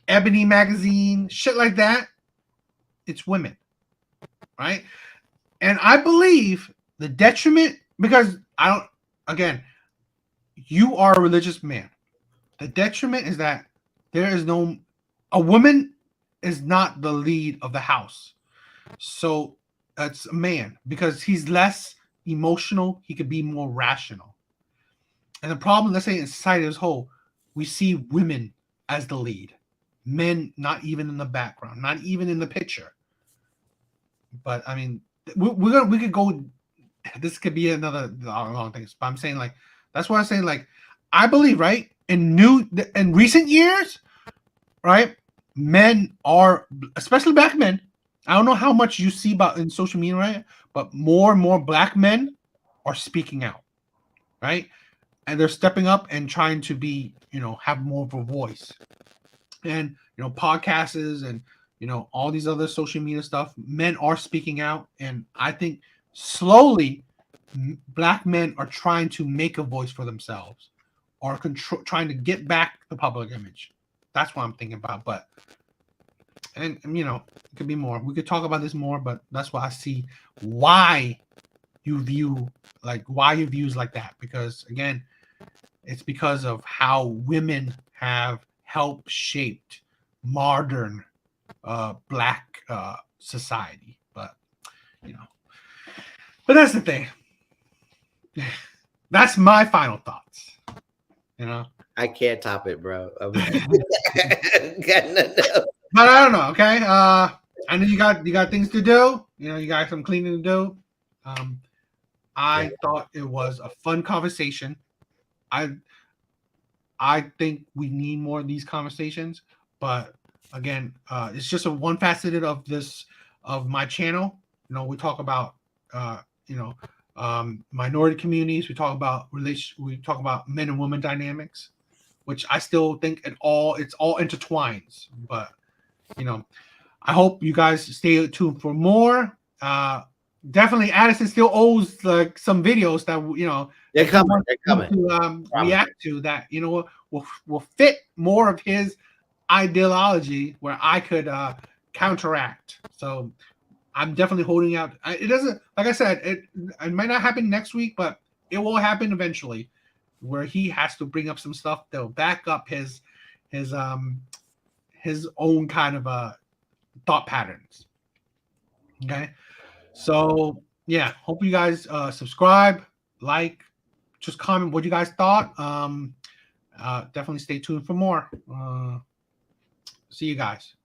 Ebony magazine, shit like that. It's women, right? And I believe the detriment, because again, you are a religious man. The detriment is that a woman is not the lead of the house. So it's a man, because he's less emotional. He could be more rational. And the problem, let's say in society as a whole, we see women as the lead. Men not even in the background, not even in the picture. But I mean, we could go. This could be another long thing. But I'm saying, like, that's why I'm saying, like, I believe, right, in recent years, right, men are, especially Black men. I don't know how much you see about in social media, right, but more and more Black men are speaking out, right, and they're stepping up and trying to be, you know, have more of a voice. And, you know, podcasts and, you know, all these other social media stuff, men are speaking out. And I think slowly Black men are trying to make a voice for themselves, or trying to get back the public image. That's what I'm thinking about. But, and you know, it could be more. We could talk about this more, but that's why I see why you views like that. Because again, it's because of how women have helped shaped modern Black society. But, you know, but that's the thing. That's my final thoughts. You know, I can't top it, bro. But I don't know. Okay, I know you got things to do. You know, you got some cleaning to do. I thought it was a fun conversation. I think we need more of these conversations. But again, it's just a one faceted of this of my channel. You know, we talk about minority communities. We talk about we talk about men and women dynamics, which I still think it's all intertwines. But you know, I hope you guys stay tuned for more. Definitely, Addison still owes like some videos that they're coming. They're coming. To react to that. You know, will fit more of his ideology where I could counteract. So I'm definitely holding out. It doesn't, like I said, it might not happen next week, but it will happen eventually, where he has to bring up some stuff that will back up his own kind of thought patterns. Okay, so yeah, hope you guys subscribe, like, just comment what you guys thought. Definitely stay tuned for more. See you guys.